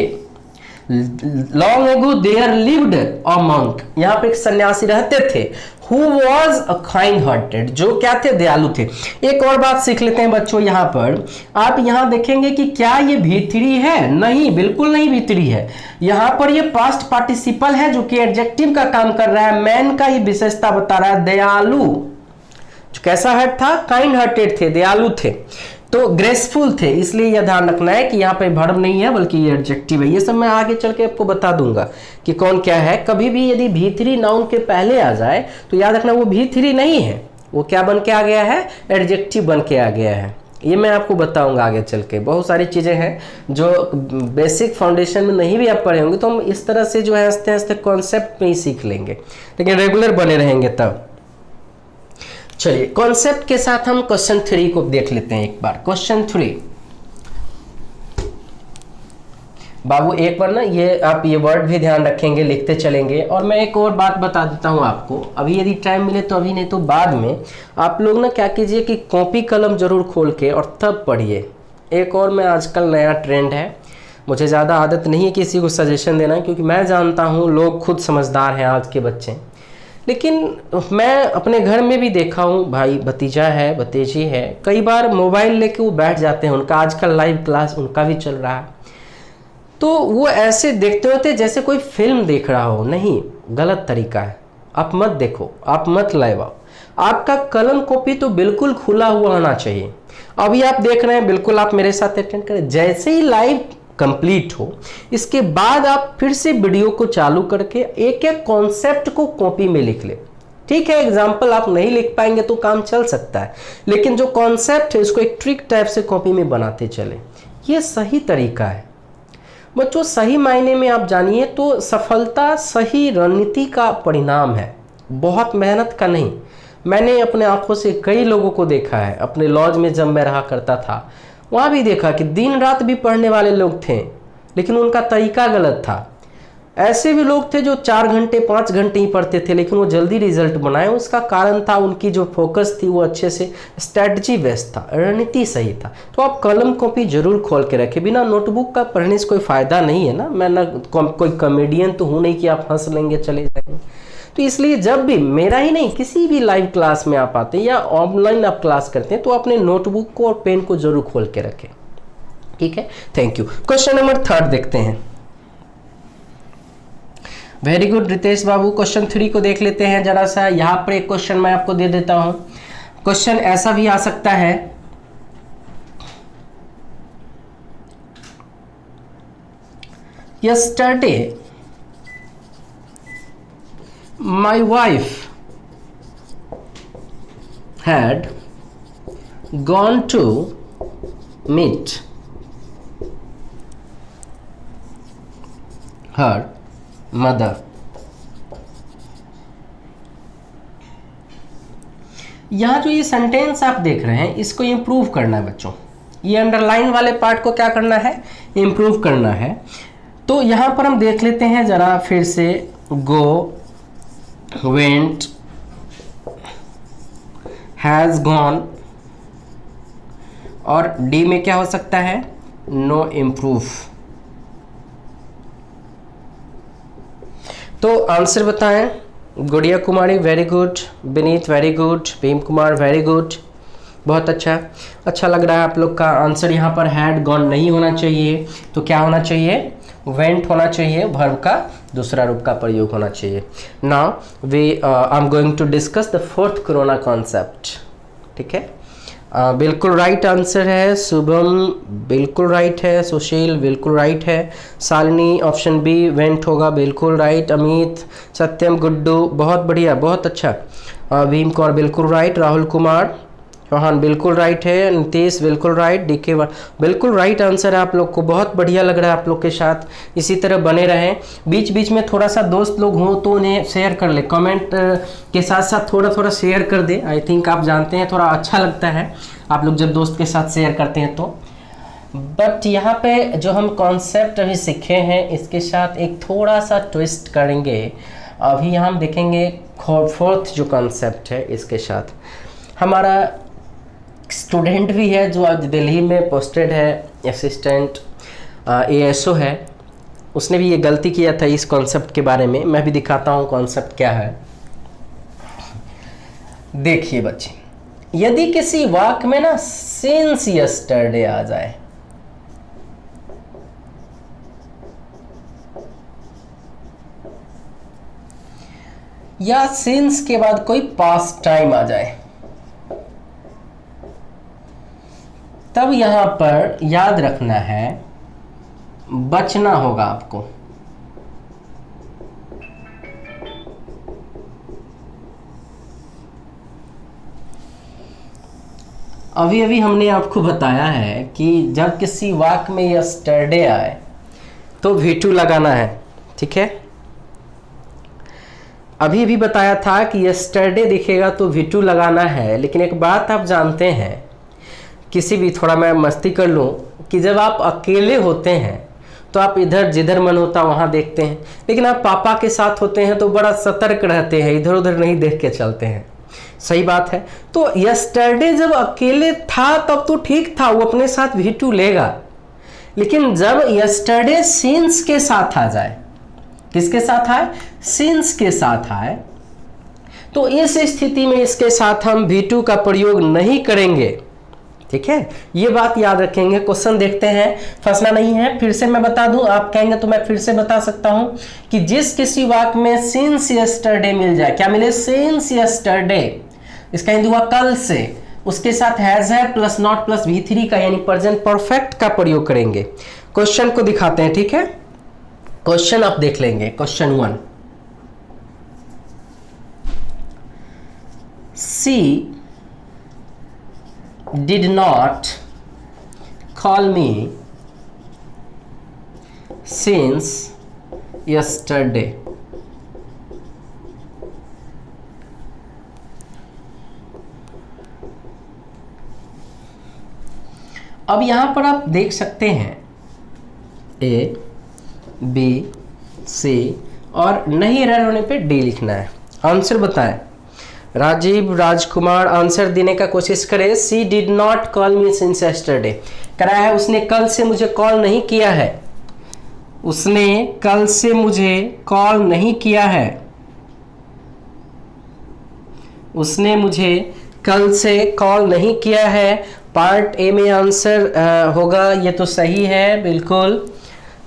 Speaker 1: long ago there lived a monk, यहाँ पे एक सन्यासी रहते थे, who was a kind hearted, जो क्या थे? दयालु थे। एक और बात सीख लेते हैं बच्चों, यहाँ पर आप यहाँ देखेंगे कि क्या ये V3 है? नहीं, बिल्कुल नहीं V3 है। यहाँ पर ये पास्ट पार्टिसिपल है जो कि एडजेक्टिव का काम कर रहा है, मैन का ये विशेषता बता रहा है। दयालु कैसा हार्ट था? काइंड हार्टेड थे, दयालु थे, तो ग्रेसफुल थे, इसलिए यह ध्यान रखना है कि यहाँ पे वर्ब नहीं है बल्कि ये एडजेक्टिव है। ये सब मैं आगे चल के आपको बता दूंगा कि कौन क्या है। कभी भी यदि V3 नाउन के पहले आ जाए तो याद रखना वो V3 नहीं है, वो क्या बन के आ गया है? एडजेक्टिव बन के आ गया है। ये मैं आपको बताऊंगा आगे चल के। बहुत सारी चीज़ें हैं जो बेसिक फाउंडेशन में नहीं भी आप पढ़े होंगे, तो हम इस तरह से जो है हंसते हंसते कॉन्सेप्ट में ही सीख लेंगे, लेकिन रेगुलर बने रहेंगे तब। चलिए कॉन्सेप्ट के साथ हम क्वेश्चन 3 को देख लेते हैं एक बार। क्वेश्चन 3 बाबू एक बार ना ये आप ये वर्ड भी ध्यान रखेंगे, लिखते चलेंगे। और मैं एक और बात बता देता हूँ आपको, अभी यदि टाइम मिले तो अभी, नहीं तो बाद में आप लोग ना क्या कीजिए कि कॉपी कलम जरूर खोल के और तब पढ़िए। एक और मैं आजकल नया ट्रेंड है, मुझे ज़्यादा आदत नहीं है किसी को सजेशन देना, क्योंकि मैं जानता हूँ लोग खुद समझदार हैं आज के बच्चे, लेकिन मैं अपने घर में भी देखा हूँ, भाई भतीजा है भतीजी है, कई बार मोबाइल लेके वो बैठ जाते हैं, उनका आजकल लाइव क्लास उनका भी चल रहा है, तो वो ऐसे देखते होते जैसे कोई फिल्म देख रहा हो। नहीं, गलत तरीका है, आप मत देखो, आप मत लाओ। आपका कलम कॉपी तो बिल्कुल खुला हुआ होना चाहिए। अभी आप देख रहे हैं, बिल्कुल आप मेरे साथ अटेंड करें, जैसे ही लाइव कंप्लीट हो इसके बाद आप फिर से वीडियो को चालू करके एक एक कॉन्सेप्ट को कॉपी में लिख ले। ठीक है, एग्जाम्पल आप नहीं लिख पाएंगे तो काम चल सकता है, लेकिन जो कॉन्सेप्ट है उसको एक ट्रिक टाइप से कॉपी में बनाते चले, ये सही तरीका है बच्चों। सही मायने में आप जानिए तो सफलता सही रणनीति का परिणाम है, बहुत मेहनत का नहीं। मैंने अपने आंखों से कई लोगों को देखा है, अपने लॉज में जब मैं रहा करता था वहाँ भी देखा कि दिन रात भी पढ़ने वाले लोग थे, लेकिन उनका तरीका गलत था। ऐसे भी लोग थे जो 4 घंटे 5 घंटे ही पढ़ते थे, लेकिन वो जल्दी रिजल्ट बनाए। उसका कारण था उनकी जो फोकस थी वो अच्छे से स्ट्रैटेजी बेस्ड था, रणनीति सही था। तो आप कलम कॉपी जरूर खोल के रखें, बिना नोटबुक का पढ़ने से कोई फ़ायदा नहीं है ना। मैं ना कोई कॉमेडियन तो हूँ नहीं कि आप हंस लेंगे चले जाएंगे। तो इसलिए जब भी, मेरा ही नहीं किसी भी लाइव क्लास में आप आते हैं या ऑनलाइन आप क्लास करते हैं, तो अपने नोटबुक को और पेन को जरूर खोल के रखें। ठीक है, थैंक यू। क्वेश्चन नंबर 3 देखते हैं। वेरी गुड रितेश बाबू, क्वेश्चन 3 को देख लेते हैं जरा सा। यहाँ पर एक क्वेश्चन मैं आपको दे देता हूँ। क्वेश्चन ऐसा भी आ सकता है, yesterday my wife had gone to meet her mother। यहाँ जो ये सेंटेंस आप देख रहे हैं इसको इम्प्रूव करना है बच्चों। ये अंडरलाइन वाले पार्ट को क्या करना है? इम्प्रूव करना है। तो यहाँ पर हम देख लेते हैं जरा फिर से। गो, went, has gone, और डी में क्या हो सकता है? No improve. तो आंसर बताएं। Gudiya Kumari very good, Vineet very good, Bhim Kumar very good, बहुत अच्छा। अच्छा लग रहा है आप लोग का आंसर। यहाँ पर हैड गॉन नहीं होना चाहिए, तो क्या होना चाहिए? वेंट होना चाहिए, वर्ब का दूसरा रूप का प्रयोग होना चाहिए। Now we I am going to discuss the 4th corona concept. ठीक है, बिल्कुल राइट आंसर है। शुभम बिल्कुल राइट है। सुशील बिल्कुल राइट है। शालिनी ऑप्शन बी वेंट होगा, बिल्कुल राइट। अमित, सत्यम, गुड्डू बहुत बढ़िया, बहुत अच्छा। भीम कौर बिल्कुल राइट। राहुल कुमार चौहान बिल्कुल राइट है। नीतीश बिल्कुल राइट। डीके बिल्कुल राइट आंसर है आप लोग को। बहुत बढ़िया लग रहा है आप लोग के साथ, इसी तरह बने रहें। बीच बीच में थोड़ा सा दोस्त लोग हों तो उन्हें शेयर कर ले, कमेंट के साथ साथ थोड़ा थोड़ा शेयर कर दे। आई थिंक आप जानते हैं थोड़ा अच्छा लगता है आप लोग जब दोस्त के साथ शेयर करते हैं तो। बट यहाँ पे जो हम कॉन्सेप्ट अभी सीखे हैं इसके साथ एक थोड़ा सा ट्विस्ट करेंगे। अभी हम देखेंगे फोर्थ जो कॉन्सेप्ट है इसके साथ। हमारा स्टूडेंट भी है जो आज दिल्ली में पोस्टेड है, असिस्टेंट ASO है, उसने भी ये गलती किया था इस कॉन्सेप्ट के बारे में। मैं भी दिखाता हूँ कॉन्सेप्ट क्या है। देखिए बच्चे, यदि किसी वाक्य में ना सिंस यस्टरडे आ जाए, या सिंस के बाद कोई पास्ट टाइम आ जाए, तब यहां पर याद रखना है, बचना होगा आपको। अभी अभी हमने आपको बताया है कि जब किसी वाक्य में यस्टरडे आए तो V2 लगाना है, ठीक है। अभी भी बताया था कि यस्टरडे दिखेगा तो V2 लगाना है। लेकिन एक बात आप जानते हैं, किसी भी, थोड़ा मैं मस्ती कर लूँ, कि जब आप अकेले होते हैं तो आप इधर जिधर मन होता वहाँ देखते हैं, लेकिन आप पापा के साथ होते हैं तो बड़ा सतर्क रहते हैं, इधर उधर नहीं देख के चलते हैं। सही बात है। तो यस्टरडे जब अकेले था तब तो ठीक था, वो अपने साथ V2 लेगा। लेकिन जब यस्टरडे सिंस के साथ आ जाए, किसके साथ आए? सिंस के साथ आए, तो इस स्थिति में इसके साथ हम V2 का प्रयोग नहीं करेंगे, ठीक है। ये बात याद रखेंगे। क्वेश्चन देखते हैं, फंसना नहीं है। फिर से मैं बता दूं, आप कहेंगे तो मैं फिर से बता सकता हूं कि जिस किसी वाक्य में सिंस यस्टरडे मिल जाए, क्या मिले? सिंस यस्टरडे, इसका हिंदी हुआ कल से, उसके साथ हैज है प्लस नॉट प्लस V3 का यानी प्रेजेंट परफेक्ट का प्रयोग करेंगे। क्वेश्चन को दिखाते हैं, ठीक है। क्वेश्चन आप देख लेंगे। Question 1, she did not call me since yesterday. अब यहां पर आप देख सकते हैं A, B, C और नहीं एरर होने पे D लिखना है। आंसर बताएं। राजीव राजकुमार आंसर देने का कोशिश करें। She did not call me since yesterday कराया है, उसने कल से मुझे कॉल नहीं किया है। उसने कल से मुझे कॉल नहीं किया है। उसने मुझे कल से कॉल नहीं किया है। पार्ट ए में आंसर होगा, ये तो सही है बिल्कुल।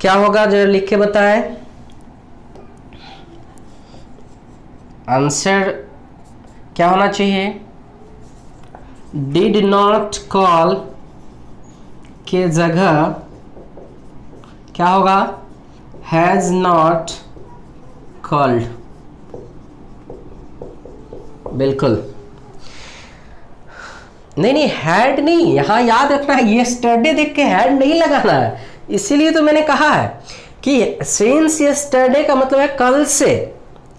Speaker 1: क्या होगा जरा लिख के बताएं। आंसर क्या होना चाहिए? डिड नॉट कॉल के जगह क्या होगा? Has not called. बिल्कुल नहीं, हैड नहीं, यहां याद रखना है, यस्टरडे देख के हैड नहीं लगाना है। इसीलिए तो मैंने कहा है कि सिंस यस्टरडे का मतलब है कल से,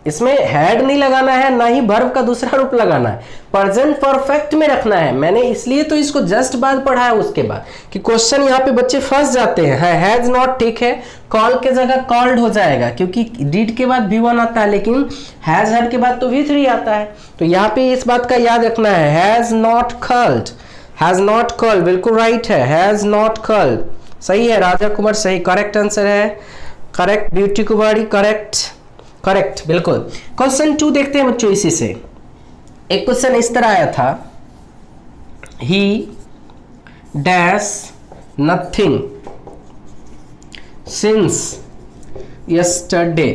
Speaker 1: इसमें हैड नहीं लगाना है, ना ही वर्ब का दूसरा रूप लगाना है, प्रेजेंट परफेक्ट में रखना है। मैंने इसलिए तो इसको जस्ट बाद पढ़ा है उसके बाद, कि क्वेश्चन यहाँ पे बच्चे फंस जाते हैं। हैज नॉट ठीक है, कॉल के जगह कॉल्ड हो जाएगा, क्योंकि डिड के बाद V1 आता है, लेकिन हैज हैड के बाद तो V3 आता है। तो यहाँ पे इस बात का याद रखना है, has not called, has not called बिल्कुल राइट है, हैज नॉट कॉल्ड सही है। राजा कुमार सही, करेक्ट आंसर है, करेक्ट। ब्यूटी कुमारी करेक्ट, करेक्ट बिल्कुल। क्वेश्चन 2 देखते हैं बच्चों इसी से। एक क्वेश्चन इस तरह आया था, ही डैश नथिंग सिंस यस्टरडे।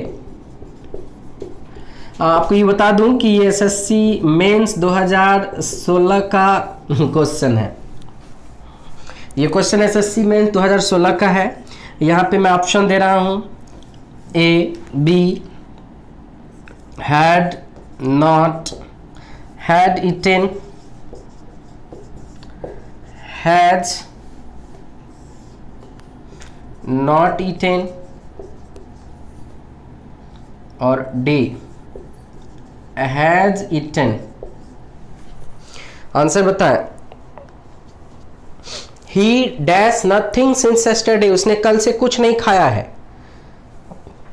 Speaker 1: आपको ये बता दूं कि ये एसएससी मेंस 2016 का क्वेश्चन है। ये क्वेश्चन एसएससी मेंस 2016 का है। यहाँ पे मैं ऑप्शन दे रहा हूँ A, B, had not, had eaten, has not eaten और डी has eaten। आंसर बताएं। he dash nothing since yesterday, उसने कल से कुछ नहीं खाया है,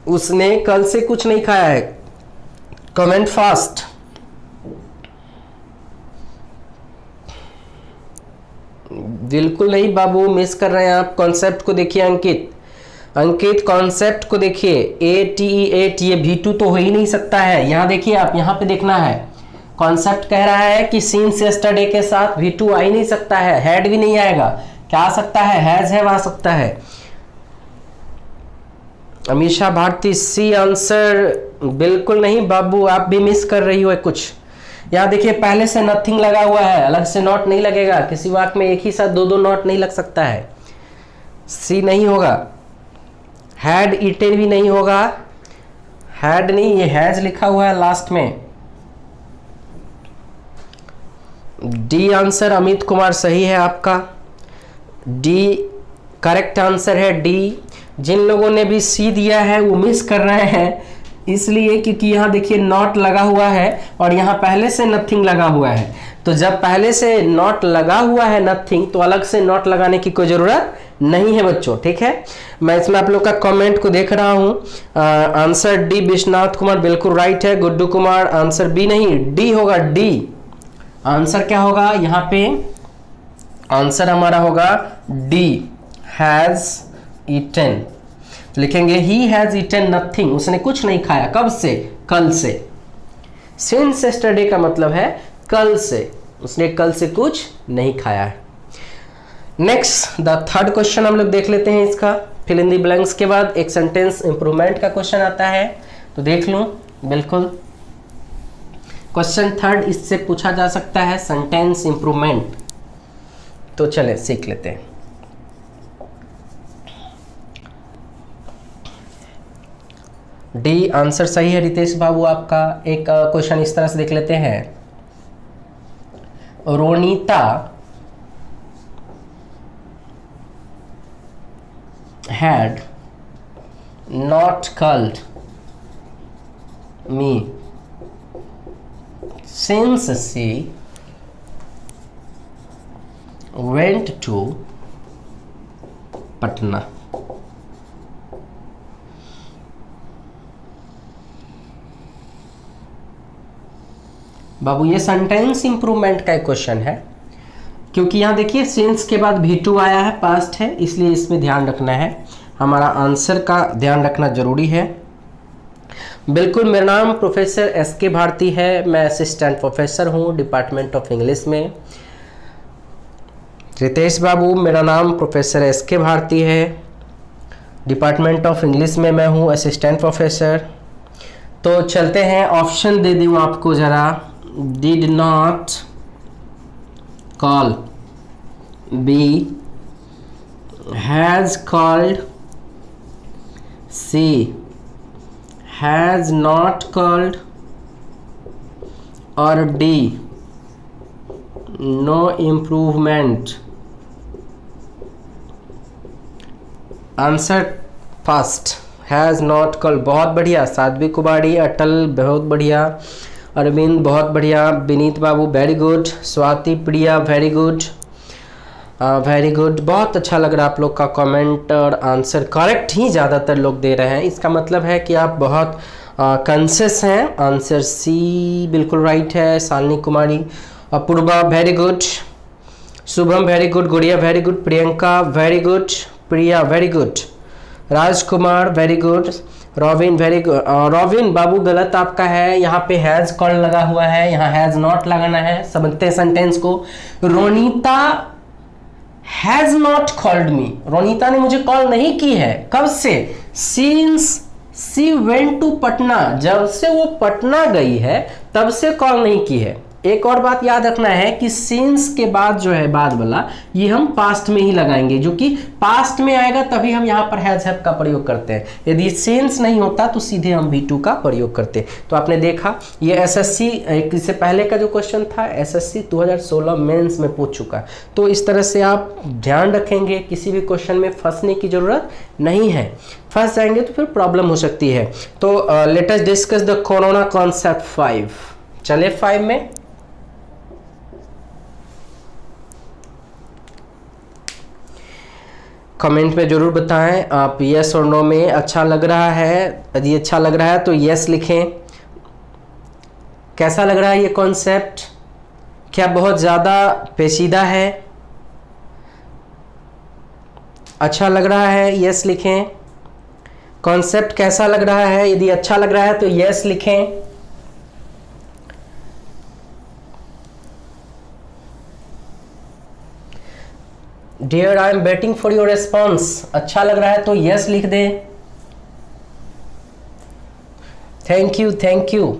Speaker 1: उसने कल से कुछ नहीं खाया है। Comment fast. बिल्कुल नहीं बाबू, मिस कर रहे हैं आप। कॉन्सेप्ट को देखिए अंकित, अंकित कॉन्सेप्ट को देखिए। ATE8 ये V2 तो हो ही नहीं सकता है। यहां देखिए आप, यहां पे देखना है। कॉन्सेप्ट कह रहा है कि सिंस यस्टरडे के साथ V2 आ ही नहीं सकता है, हैड भी नहीं आएगा। क्या आ सकता है? हैज है आ सकता है। Amisha Bharti C answer. बिल्कुल नहीं बाबू, आप भी मिस कर रही हो कुछ। यहाँ देखिए पहले से नथिंग लगा हुआ है, अलग से नॉट नहीं लगेगा। किसी वाक्य में एक ही साथ दो दो नॉट नहीं लग सकता है। सी नहीं होगा, हैड ईटेन भी नहीं होगा, हैड नहीं, ये हैज लिखा हुआ है लास्ट में। डी आंसर अमित कुमार सही है आपका। डी करेक्ट आंसर है, डी। जिन लोगों ने भी सी दिया है वो मिस कर रहे हैं, इसलिए क्योंकि यहाँ देखिए नॉट लगा हुआ है और यहाँ पहले से नथिंग लगा हुआ है। तो जब पहले से नॉट लगा हुआ है नथिंग, तो अलग से नॉट लगाने की कोई ज़रूरत नहीं है बच्चों, ठीक है। मैं इसमें आप लोग का कमेंट को देख रहा हूँ। आंसर डी विश्वनाथ कुमार बिल्कुल राइट है। गुड्डू कुमार आंसर बी नहीं, डी होगा, डी। आंसर क्या होगा यहाँ पे? आंसर हमारा होगा डी, हैज ईटन। लिखेंगे ही हैज ईटन नथिंग, उसने कुछ नहीं खाया। कब से? कल से। सिंस यस्टरडे का मतलब है कल से, उसने कल से कुछ नहीं खाया है। नेक्स्ट द थर्ड क्वेश्चन हम लोग देख लेते हैं। इसका फिल इन द ब्लैंक्स के बाद एक सेंटेंस इंप्रूवमेंट का क्वेश्चन आता है, तो देख लूं। बिल्कुल क्वेश्चन थर्ड इससे पूछा जा सकता है, सेंटेंस इंप्रूवमेंट। तो चले सीख लेते हैं। डी आंसर सही है रितेश बाबू आपका। एक क्वेश्चन इस तरह से देख लेते हैं। Ronita had not called me since she went to Patna। बाबू ये सेंटेंस इंप्रूवमेंट का एक क्वेश्चन है, क्योंकि यहाँ देखिए सिंस के बाद V2 आया है, पास्ट है, इसलिए इसमें ध्यान रखना है। हमारा आंसर का ध्यान रखना जरूरी है। बिल्कुल, मेरा नाम प्रोफेसर SK भारती है। मैं असिस्टेंट प्रोफेसर हूँ डिपार्टमेंट ऑफ इंग्लिश में। रितेश बाबू मेरा नाम प्रोफेसर SK भारती है, डिपार्टमेंट ऑफ इंग्लिश में मैं हूँ असिस्टेंट प्रोफेसर। तो चलते हैं, ऑप्शन दे दूँ आपको ज़रा। Did not call, B has called, C has not called और D no improvement. Answer first, has not called. बहुत बढ़िया साध्वी कुमारी, अटल बहुत बढ़िया, अरविंद बहुत बढ़िया, विनीत बाबू वेरी गुड, स्वाति प्रिया वेरी गुड, वेरी गुड। बहुत अच्छा लग रहा है आप लोग का कमेंट और आंसर करेक्ट ही ज़्यादातर लोग दे रहे हैं। इसका मतलब है कि आप बहुत कंसियस हैं। आंसर सी बिल्कुल राइट है। Shalini Kumari, Apurva very good, Shubham very good, Gudiya very good, Priyanka very good, Priya very good, Rajkumar very good, Robin very good. Robin Babu गलत आपका है, यहाँ पे हैज़ कॉल्ड लगा हुआ है, यहाँ हैज़ नॉट लगाना है। समझते हैं सेंटेंस को। Ronita has not called me, Ronita ने मुझे कॉल नहीं की है। कब से? Since she went to Patna, जब से वो पटना गई है तब से कॉल नहीं की है। एक और बात याद रखना है कि सिंस के बाद जो है बाद वाला ये हम पास्ट में ही लगाएंगे, जो कि पास्ट में आएगा तभी हम यहाँ पर हैज हैव का प्रयोग करते हैं। यदि सिंस नहीं होता तो सीधे हम V2 का प्रयोग करते। तो आपने देखा ये एसएससी इससे पहले का जो क्वेश्चन था एसएससी 2016 मेंस में पूछ चुका है। तो इस तरह से आप ध्यान रखेंगे, किसी भी क्वेश्चन में फंसने की जरूरत नहीं है। फंस जाएंगे तो फिर प्रॉब्लम हो सकती है। तो let us discuss the corona concept 5। चले 5 में कमेंट में जरूर बताएं आप यस और नो में अच्छा लग रहा है। यदि अच्छा लग रहा है तो यस लिखें। कैसा लग रहा है ये कॉन्सेप्ट? क्या बहुत ज़्यादा पेचीदा है? अच्छा लग रहा है यस लिखें। कॉन्सेप्ट कैसा लग रहा है? यदि अच्छा लग रहा है तो यस लिखें। Dear I am waiting for your response. अच्छा लग रहा है तो यस लिख दें। Thank you thank you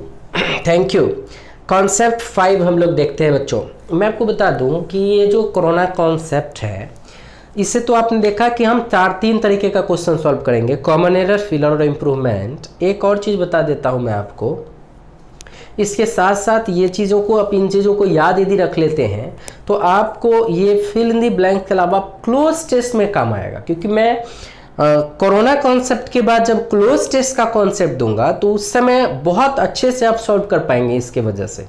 Speaker 1: thank you. Concept 5 हम लोग देखते हैं बच्चों। मैं आपको बता दूं कि ये जो कोरोना कॉन्सेप्ट है इससे तो आपने देखा कि हम 3 तरीके का क्वेश्चन सॉल्व करेंगे, कॉमन एरर, फिलर और इम्प्रूवमेंट। एक और चीज़ बता देता हूं मैं आपको, इसके साथ साथ ये चीज़ों को आप इन चीज़ों को याद यदि रख लेते हैं तो आपको ये फिल इन दी ब्लैंक के अलावा क्लोज टेस्ट में काम आएगा। क्योंकि मैं कोरोना कॉन्सेप्ट के बाद जब क्लोज टेस्ट का कॉन्सेप्ट दूंगा तो उस समय बहुत अच्छे से आप सॉल्व कर पाएंगे इसके वजह से।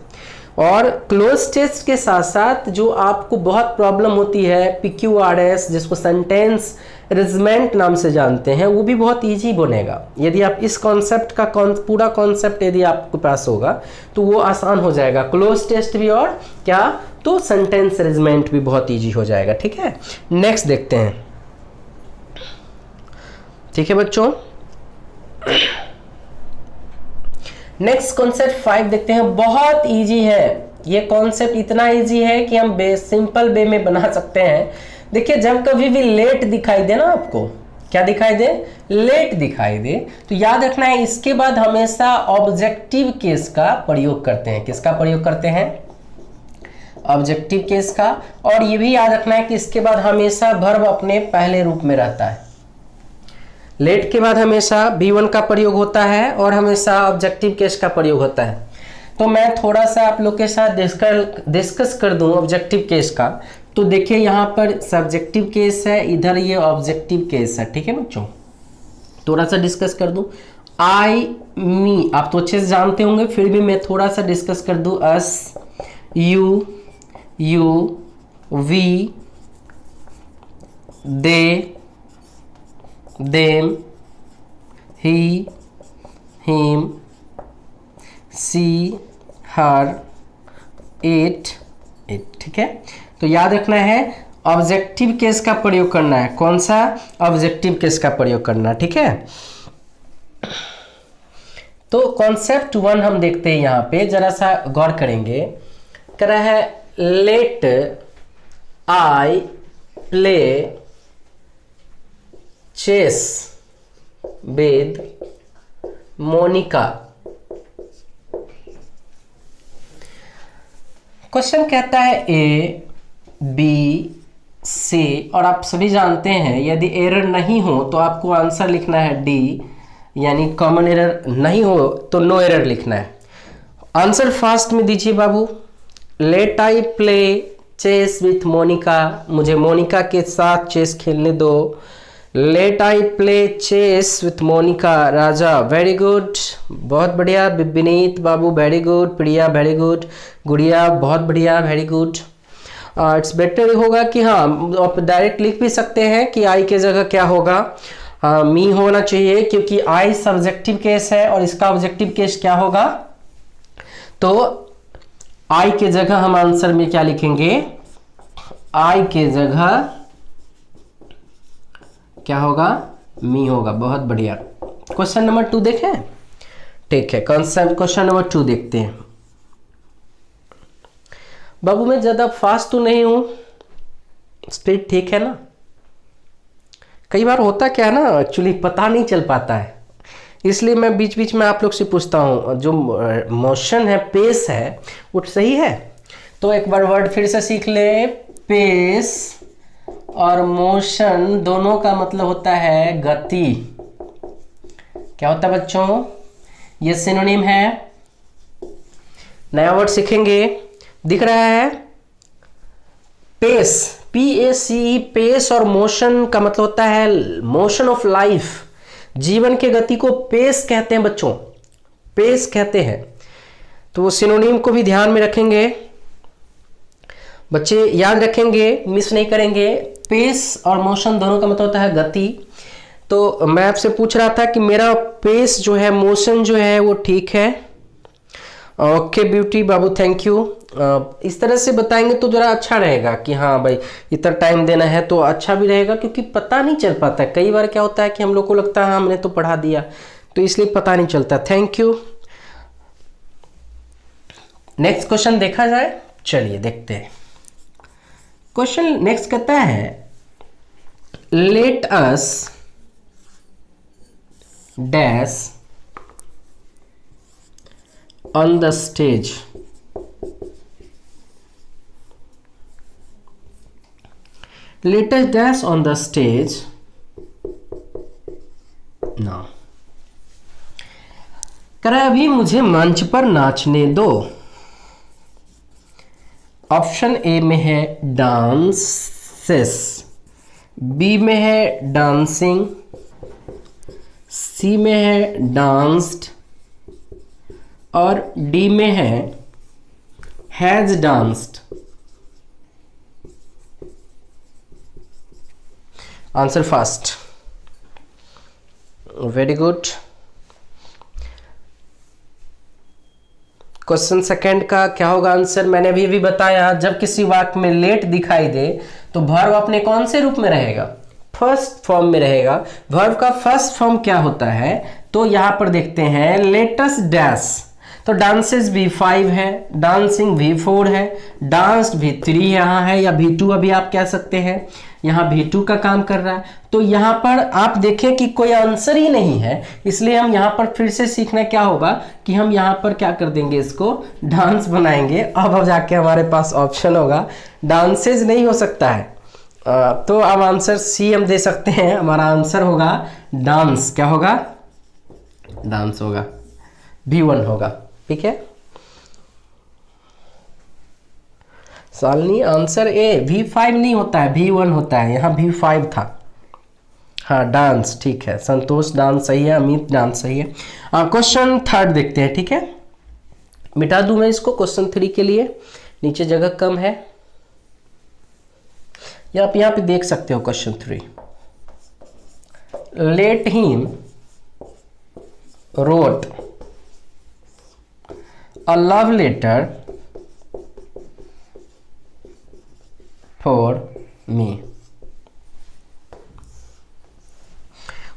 Speaker 1: और क्लोज टेस्ट के साथ साथ जो आपको बहुत प्रॉब्लम होती है PQRS, जिसको सेंटेंस अरेंजमेंट नाम से जानते हैं, वो भी बहुत इजी बनेगा। यदि आप इस कॉन्सेप्ट का पूरा कॉन्सेप्ट यदि आपके पास होगा तो वो आसान हो जाएगा। क्लोज टेस्ट भी और क्या तो सेंटेंस अरेंजमेंट भी बहुत इजी हो जाएगा। ठीक है, नेक्स्ट देखते हैं। ठीक है बच्चों, नेक्स्ट कॉन्सेप्ट 5 देखते हैं। बहुत इजी है ये कॉन्सेप्ट, इतना इजी है कि हम सिंपल वे में बना सकते हैं। देखिए जब कभी भी लेट दिखाई दे ना, आपको क्या दिखाई दे? लेट दिखाई दे, तो याद रखना है इसके बाद हमेशा ऑब्जेक्टिव केस का प्रयोग करते हैं। किसका प्रयोग करते हैं? ऑब्जेक्टिव केस का। और ये भी याद रखना है कि इसके बाद हमेशा वर्ब अपने पहले रूप में रहता है। लेट के बाद हमेशा V1 का प्रयोग होता है और हमेशा ऑब्जेक्टिव केस का प्रयोग होता है। तो मैं थोड़ा सा आप लोग के साथ डिस्कस कर दूं ऑब्जेक्टिव केस का। तो देखिए यहाँ पर सब्जेक्टिव केस है, इधर ये ऑब्जेक्टिव केस है। ठीक है बच्चों, थोड़ा सा डिस्कस कर दूं। आई मी आप तो अच्छे से जानते होंगे, फिर भी मैं थोड़ा सा डिस्कस कर दूं। Us, you, we, they, them, he, him, she, her, it. ठीक है, तो याद रखना है ऑब्जेक्टिव केस का प्रयोग करना है। कौन सा? ऑब्जेक्टिव केस का प्रयोग करना। ठीक है, तो कॉन्सेप्ट 1 हम देखते हैं। यहाँ पे जरा सा गौर करेंगे। कह रहा है let I play chess with Monica. Question कहता है A, B, C और आप सभी जानते हैं यदि एरर नहीं हो तो आपको आंसर लिखना है D, यानी कॉमन एरर नहीं हो तो नो एरर लिखना है। आंसर फास्ट में दीजिए बाबू। Let I play chess with Monica, मुझे मोनिका के साथ चेस खेलने दो। Let I play chess with Monica. Raja very good, बहुत बढ़िया। Vineet Babu very good. Priya very good. Gudiya बहुत बढ़िया, वेरी गुड। इट्स बेटर होगा कि हाँ आप डायरेक्ट लिख भी सकते हैं कि आई के जगह क्या होगा? मी होना चाहिए, क्योंकि आई सब्जेक्टिव केस है और इसका ऑब्जेक्टिव केस क्या होगा? तो आई के जगह हम आंसर में क्या लिखेंगे? आई के जगह क्या होगा? मी होगा। बहुत बढ़िया। क्वेश्चन नंबर 2 देखें। ठीक है, कॉन्सेप्ट क्वेश्चन नंबर 2 देखते हैं। बाबू मैं ज़्यादा फास्ट तो नहीं हूँ, स्पीड ठीक है ना? कई बार होता क्या है ना, एक्चुअली पता नहीं चल पाता है। इसलिए मैं बीच बीच में आप लोग से पूछता हूँ, जो मोशन है, पेस है, वो सही है? तो एक बार वर्ड फिर से सीख ले। पेस और मोशन दोनों का मतलब होता है गति। क्या होता है बच्चों? ये सिनोनिम है। नया वर्ड सीखेंगे, दिख रहा है पेस, PACE, पेस और मोशन का मतलब होता है मोशन ऑफ लाइफ। जीवन के गति को पेस कहते हैं बच्चों, पेस कहते हैं। तो वो सिनोनिम को भी ध्यान में रखेंगे बच्चे, याद रखेंगे, मिस नहीं करेंगे। पेस और मोशन दोनों का मतलब होता है गति। तो मैं आपसे पूछ रहा था कि मेरा पेस जो है, मोशन जो है वो ठीक है? Okay beauty Babu, thank you. इस तरह से बताएंगे तो जरा अच्छा रहेगा कि हाँ भाई इतना टाइम देना है, तो अच्छा भी रहेगा, क्योंकि पता नहीं चल पाता। कई बार क्या होता है कि हम लोग को लगता है हमने तो पढ़ा दिया, तो इसलिए पता नहीं चलता। Thank you. नेक्स्ट क्वेश्चन देखा जाए, चलिए देखते हैं। क्वेश्चन नेक्स्ट कहता है, let us dash on the stage let us dance on the stage now। कह रहा अभी मुझे मंच पर नाचने दो। ऑप्शन ए में है डांसेस, बी में है डांसिंग, सी में है डांस्ड और डी में है has danced. Answer fast, very good. Question second का क्या होगा आंसर? मैंने अभी बताया, जब किसी वाक्य में लेट दिखाई दे तो वर्ब अपने कौन से रूप में रहेगा? फर्स्ट फॉर्म में रहेगा। वर्ब का फर्स्ट फॉर्म क्या होता है? तो यहां पर देखते हैं, लेटस डैश, तो डांसेस V5 है, डांसिंग V4 है, डांस्ड V3 यहाँ है, या V2 अभी आप कह सकते हैं। यहाँ V2 का काम कर रहा है। तो यहाँ पर आप देखें कि कोई आंसर ही नहीं है, इसलिए हम यहाँ पर फिर से सीखना क्या होगा कि हम यहाँ पर क्या कर देंगे, इसको डांस बनाएंगे। अब जाके हमारे पास ऑप्शन होगा, डांसेस नहीं हो सकता है। तो अब आंसर सी हम दे सकते हैं। हमारा आंसर होगा डांस। क्या होगा? डांस होगा, V1 होगा। ठीक है सालनी, आंसर ए। V5 नहीं होता है, V1 होता है। यहाँ V5 था। हाँ डांस, ठीक है। संतोष डांस सही है, अमित डांस सही है। क्वेश्चन थर्ड देखते हैं। ठीक है, मिटा दूं मैं इसको क्वेश्चन 3 के लिए, नीचे जगह कम है। या आप यहाँ पे देख सकते हो question 3। Let him wrote a love letter for me।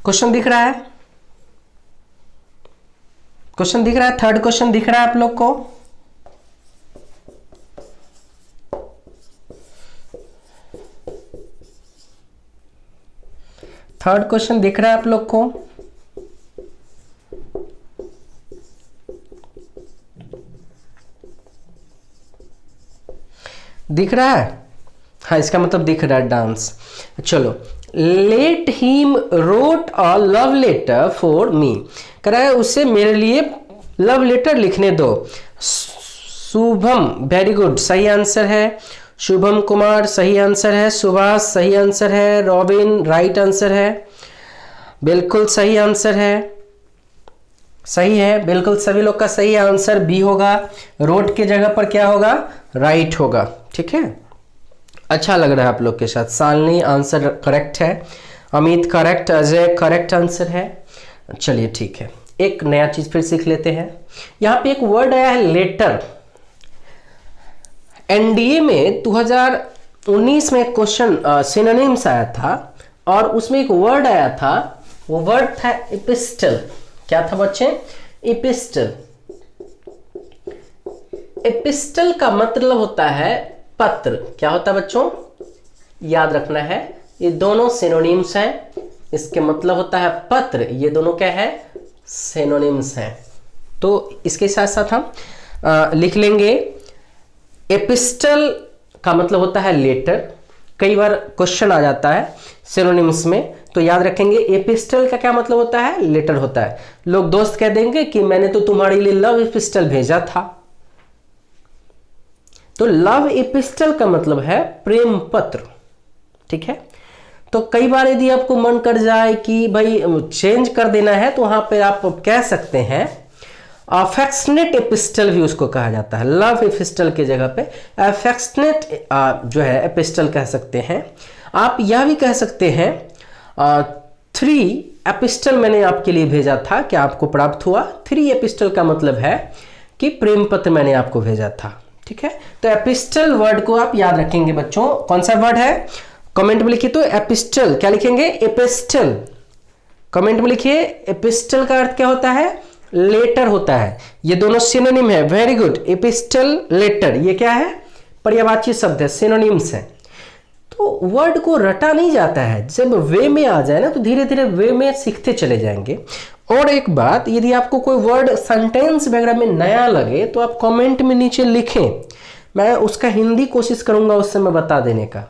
Speaker 1: Question दिख रहा है? क्वेश्चन दिख रहा है? थर्ड क्वेश्चन दिख रहा है आप लोग को? थर्ड क्वेश्चन दिख रहा है आप लोग को? दिख रहा है? हाँ, इसका मतलब दिख रहा है डांस। चलो, let him wrote a love letter for me, कह रहा है उसे मेरे लिए लव लेटर लिखने दो। शुभम, वेरी गुड, सही आंसर है। शुभम कुमार सही आंसर है। सुभाष सही आंसर है। रॉबिन राइट आंसर है, बिल्कुल सही आंसर है। सही है, बिल्कुल सभी लोग का सही आंसर बी होगा। रोड की जगह पर क्या होगा? राइट होगा। ठीक है, अच्छा लग रहा है आप लोग के साथ। सालनी आंसर करेक्ट है, Amit correct, Ajay correct answer है। चलिए ठीक है, एक नया चीज फिर सीख लेते हैं। यहाँ पे एक वर्ड आया है लेटर। एनडीए में 2019 में क्वेश्चन सिनोनिम्स आया था और उसमें एक वर्ड आया था, वो वर्ड था एपिस्टल। क्या था बच्चे? एपिस्टल। एपिस्टल का मतलब होता है पत्र। क्या होता है बच्चों? याद रखना है, ये दोनों सिनोनिम्स हैं। इसके मतलब होता है पत्र। ये दोनों क्या है? सिनोनिम्स हैं। तो इसके साथ साथ हम लिख लेंगे एपिस्टल का मतलब होता है लेटर। कई बार क्वेश्चन आ जाता है सिनोनिम्स में, तो याद रखेंगे एपिस्टल का क्या मतलब होता है, लेटर होता है। लोग दोस्त कह देंगे कि मैंने तो तुम्हारे लिए लव एपिस्टल भेजा था, तो लव एपिस्टल का मतलब है प्रेम पत्र, ठीक है। तो कई बार यदि आपको मन कर जाए कि भाई चेंज कर देना है, तो वहां पे आप कह सकते हैं अफेक्शनेट एपिस्टल भी उसको कहा जाता है। लव एपिस्टल के जगह पे अफेक्शनेट जो है एपिस्टल कह सकते हैं। आप यह भी कह सकते हैं 3 एपिस्टल मैंने आपके लिए भेजा था, क्या आपको प्राप्त हुआ। 3 एपिस्टल का मतलब है कि प्रेम पत्र मैंने आपको भेजा था, ठीक है। तो एपिस्टल वर्ड को आप याद रखेंगे बच्चों। कौन सा वर्ड है, कमेंट में लिखिए। तो एपिस्टल क्या लिखेंगे, एपिस्टल। कमेंट में लिखिए एपिस्टल का अर्थ क्या होता है, लेटर होता है। ये दोनों सिनोनिम है, वेरी गुड। एपिस्टल, लेटर, ये क्या है, पर्यायवाची शब्द है, सिनोनिम्स है। तो वर्ड को रटा नहीं जाता है, जब वे में आ जाए ना तो धीरे धीरे वे में सीखते चले जाएंगे। और एक बात, यदि आपको कोई वर्ड सेंटेंस वगैरह में नया लगे तो आप कमेंट में नीचे लिखें, मैं उसका हिंदी कोशिश करूंगा उस समय बता देने का।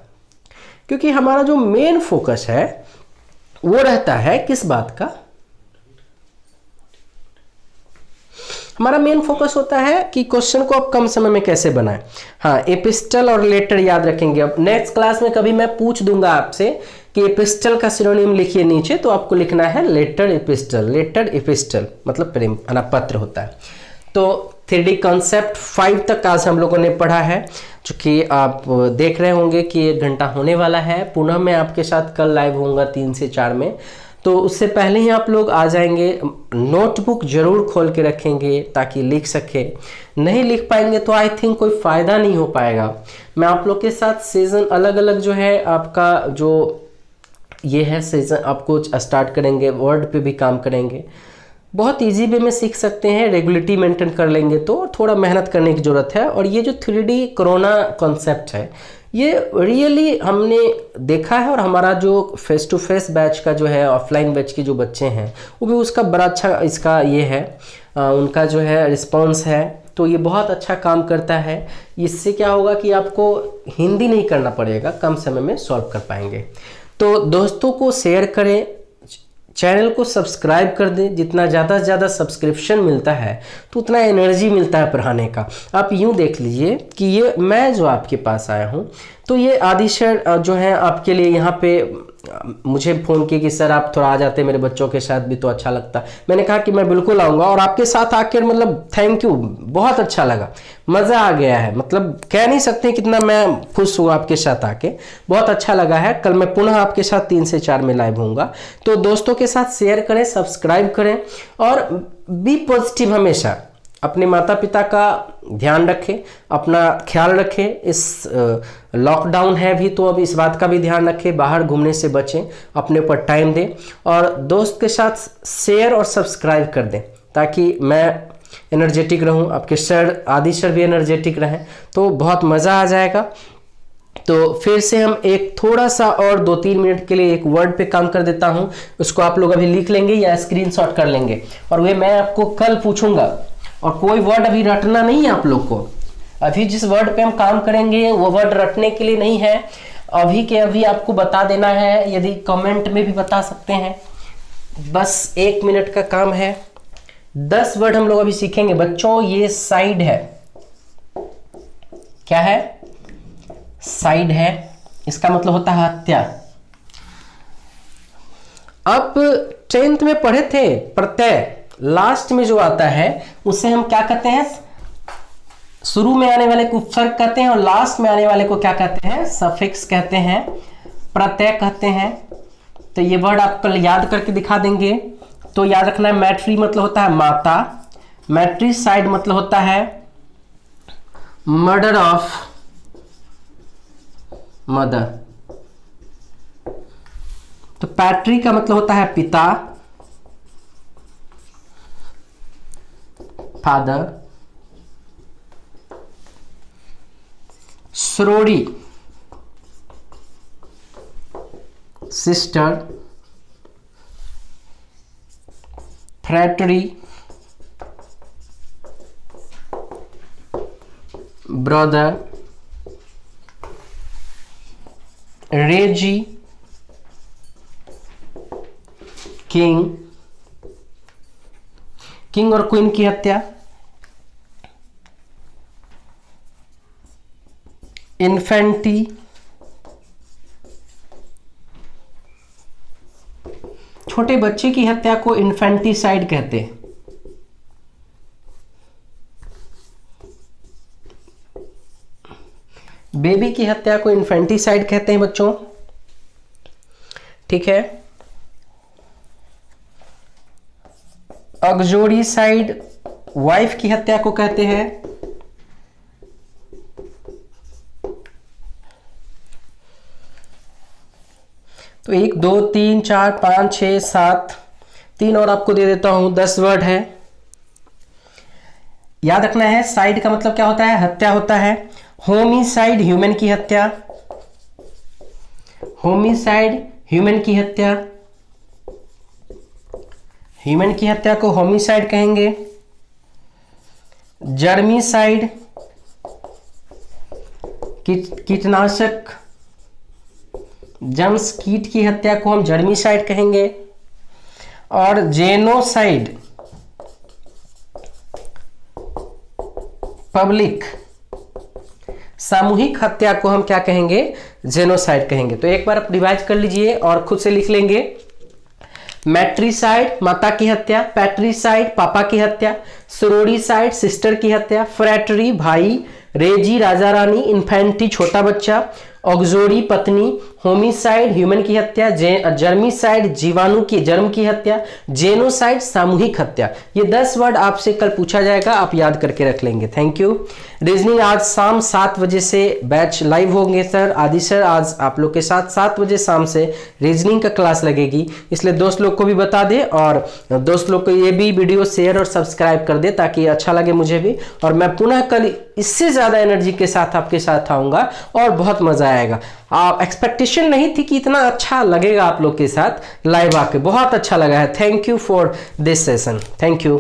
Speaker 1: क्योंकि हमारा जो मेन फोकस है वो रहता है किस बात का, हमारा मेन फोकस होता है कि क्वेश्चन को आप कम समय में कैसे बनाएं। हाँ, एपिस्टल और लेटर याद रखेंगे। अब नेक्स्ट क्लास में कभी मैं पूछ दूंगा आपसे कि एपिस्टल का सिनोनिम लिखिए नीचे, तो आपको लिखना है लेटर एपिस्टल। लेटर एपिस्टल मतलब प्रेम पत्र होता है। तो 3D कॉन्सेप्ट 5 तक आज हम लोगों ने पढ़ा है, जो कि आप देख रहे होंगे कि 1 घंटा होने वाला है। पुनः मैं आपके साथ कल लाइव होऊंगा 3 से 4 में, तो उससे पहले ही आप लोग आ जाएंगे। नोटबुक जरूर खोल के रखेंगे ताकि लिख सके। नहीं लिख पाएंगे तो आई थिंक कोई फ़ायदा नहीं हो पाएगा। मैं आप लोग के साथ सीज़न अलग अलग जो है आपका जो ये है सीज़न आपको स्टार्ट करेंगे, वर्ड पे भी काम करेंगे। बहुत इजी वे में सीख सकते हैं, रेगुलरिटी मेंटेन कर लेंगे तो थोड़ा मेहनत करने की ज़रूरत है। और ये जो 3D कोरोना कॉन्सेप्ट है ये रियली हमने देखा है, और हमारा जो फेस टू फेस बैच का जो है ऑफलाइन बैच के जो बच्चे हैं वो भी उसका बड़ा अच्छा इसका ये है उनका जो है रिस्पांस है। तो ये बहुत अच्छा काम करता है। इससे क्या होगा कि आपको हिंदी नहीं करना पड़ेगा, कम समय में सॉल्व कर पाएंगे। तो दोस्तों को शेयर करें, चैनल को सब्सक्राइब कर दें। जितना ज़्यादा से ज़्यादा सब्सक्रिप्शन मिलता है तो उतना एनर्जी मिलता है पढ़ाने का। आप यूँ देख लीजिए कि ये मैं जो आपके पास आया हूँ, तो ये आदि सर जो है आपके लिए यहाँ पे मुझे फ़ोन किए कि सर आप थोड़ा आ जाते मेरे बच्चों के साथ भी तो अच्छा लगता। मैंने कहा कि मैं बिल्कुल आऊँगा, और आपके साथ आकर मतलब थैंक यू, बहुत अच्छा लगा, मज़ा आ गया है। मतलब कह नहीं सकते कितना मैं खुश हुआ आपके साथ आके, बहुत अच्छा लगा है। कल मैं पुनः आपके साथ 3 से 4 में लाइव होऊंगा। तो दोस्तों के साथ शेयर करें, सब्सक्राइब करें, और बी पॉजिटिव हमेशा। अपने माता पिता का ध्यान रखें, अपना ख्याल रखें। इस लॉकडाउन है भी तो अब इस बात का भी ध्यान रखें, बाहर घूमने से बचें, अपने ऊपर टाइम दें, और दोस्त के साथ शेयर और सब्सक्राइब कर दें ताकि मैं एनर्जेटिक रहूं, आपके सर आदि सर भी एनर्जेटिक रहें, तो बहुत मज़ा आ जाएगा। तो फिर से हम एक थोड़ा सा और 2-3 मिनट के लिए एक वर्ड पे काम कर देता हूं, उसको आप लोग अभी लिख लेंगे या स्क्रीनशॉट कर लेंगे, और वे मैं आपको कल पूछूंगा। और कोई वर्ड अभी रटना नहीं है आप लोग को। अभी जिस वर्ड पे हम काम करेंगे वो वर्ड रटने के लिए नहीं है, अभी के अभी आपको बता देना है। यदि कमेंट में भी बता सकते हैं, बस 1 मिनट का काम है। 10 वर्ड हम लोग अभी सीखेंगे बच्चों। ये साइड है, क्या है, साइड है, इसका मतलब होता है हत्या। अब 10th में पढ़े थे प्रत्यय, लास्ट में जो आता है उसे हम क्या कहते हैं, शुरू में आने वाले को उपसर्ग कहते हैं, और लास्ट में आने वाले को क्या कहते हैं, सफिक्स कहते हैं, प्रत्यय कहते हैं। तो ये वर्ड आप कल याद करके दिखा देंगे। तो याद रखना है, मैट्री मतलब होता है माता, मैट्रिसाइड मतलब होता है मर्डर ऑफ मदर। तो पैट्री का मतलब होता है पिता, फादर। सरोरी सिस्टर, फ्रैटरी, ब्रदर, रेजी, किंग, किंग और क्वीन की हत्या, इन्फेंटी, छोटे बच्चे की हत्या को इन्फेंटिसाइड कहते हैं। बेबी की हत्या को इन्फेंटिसाइड कहते हैं बच्चों, ठीक है। अग्जोरिसाइड वाइफ की हत्या को कहते हैं। तो 1 2 3 4 5 6 7, 3 और आपको दे देता हूं, 10 वर्ड है। याद रखना है, साइड का मतलब क्या होता है, हत्या होता है। होमिसाइड ह्यूमन की हत्या, होमिसाइड ह्यूमन की हत्या, ह्यूमन की हत्या को होमिसाइड कहेंगे। जर्मिसाइड कीटनाशक, जर्म्स कीट की हत्या को हम जर्मिसाइड कहेंगे। और जेनोसाइड पब्लिक, सामूहिक हत्या को हम क्या कहेंगे, जेनोसाइड कहेंगे। तो एक बार आप रिवाइज कर लीजिए और खुद से लिख लेंगे। मैट्रिसाइड माता की हत्या, पैट्रिसाइड पापा की हत्या, सोरोरिसाइड सिस्टर की हत्या, फ्रैटरी भाई, रेजी राजा रानी, इन्फेंटी छोटा बच्चा, ऑक्सोरी पत्नी, होमिसाइड ह्यूमन की हत्या, जर्मिसाइड जीवाणु की जर्म की हत्या, जेनोसाइड सामूहिक हत्या। ये 10 वर्ड आपसे कल पूछा जाएगा, आप याद करके रख लेंगे। Thank you. रीजनिंग आज शाम 7 बजे से बैच लाइव होंगे सर। आदि सर आज आप लोग के साथ 7 बजे शाम से रीजनिंग का क्लास लगेगी, इसलिए दोस्त लोग को भी बता दे और दोस्त लोग को ये भी वीडियो शेयर और सब्सक्राइब कर दे ताकि अच्छा लगे मुझे भी। और मैं पुनः कल इससे ज़्यादा एनर्जी के साथ आपके साथ आऊँगा और बहुत मज़ा आएगा। एक्सपेक्टेशन नहीं थी कि इतना अच्छा लगेगा आप लोग के साथ लाइव आके, बहुत अच्छा लगा है। Thank you for this session, thank you.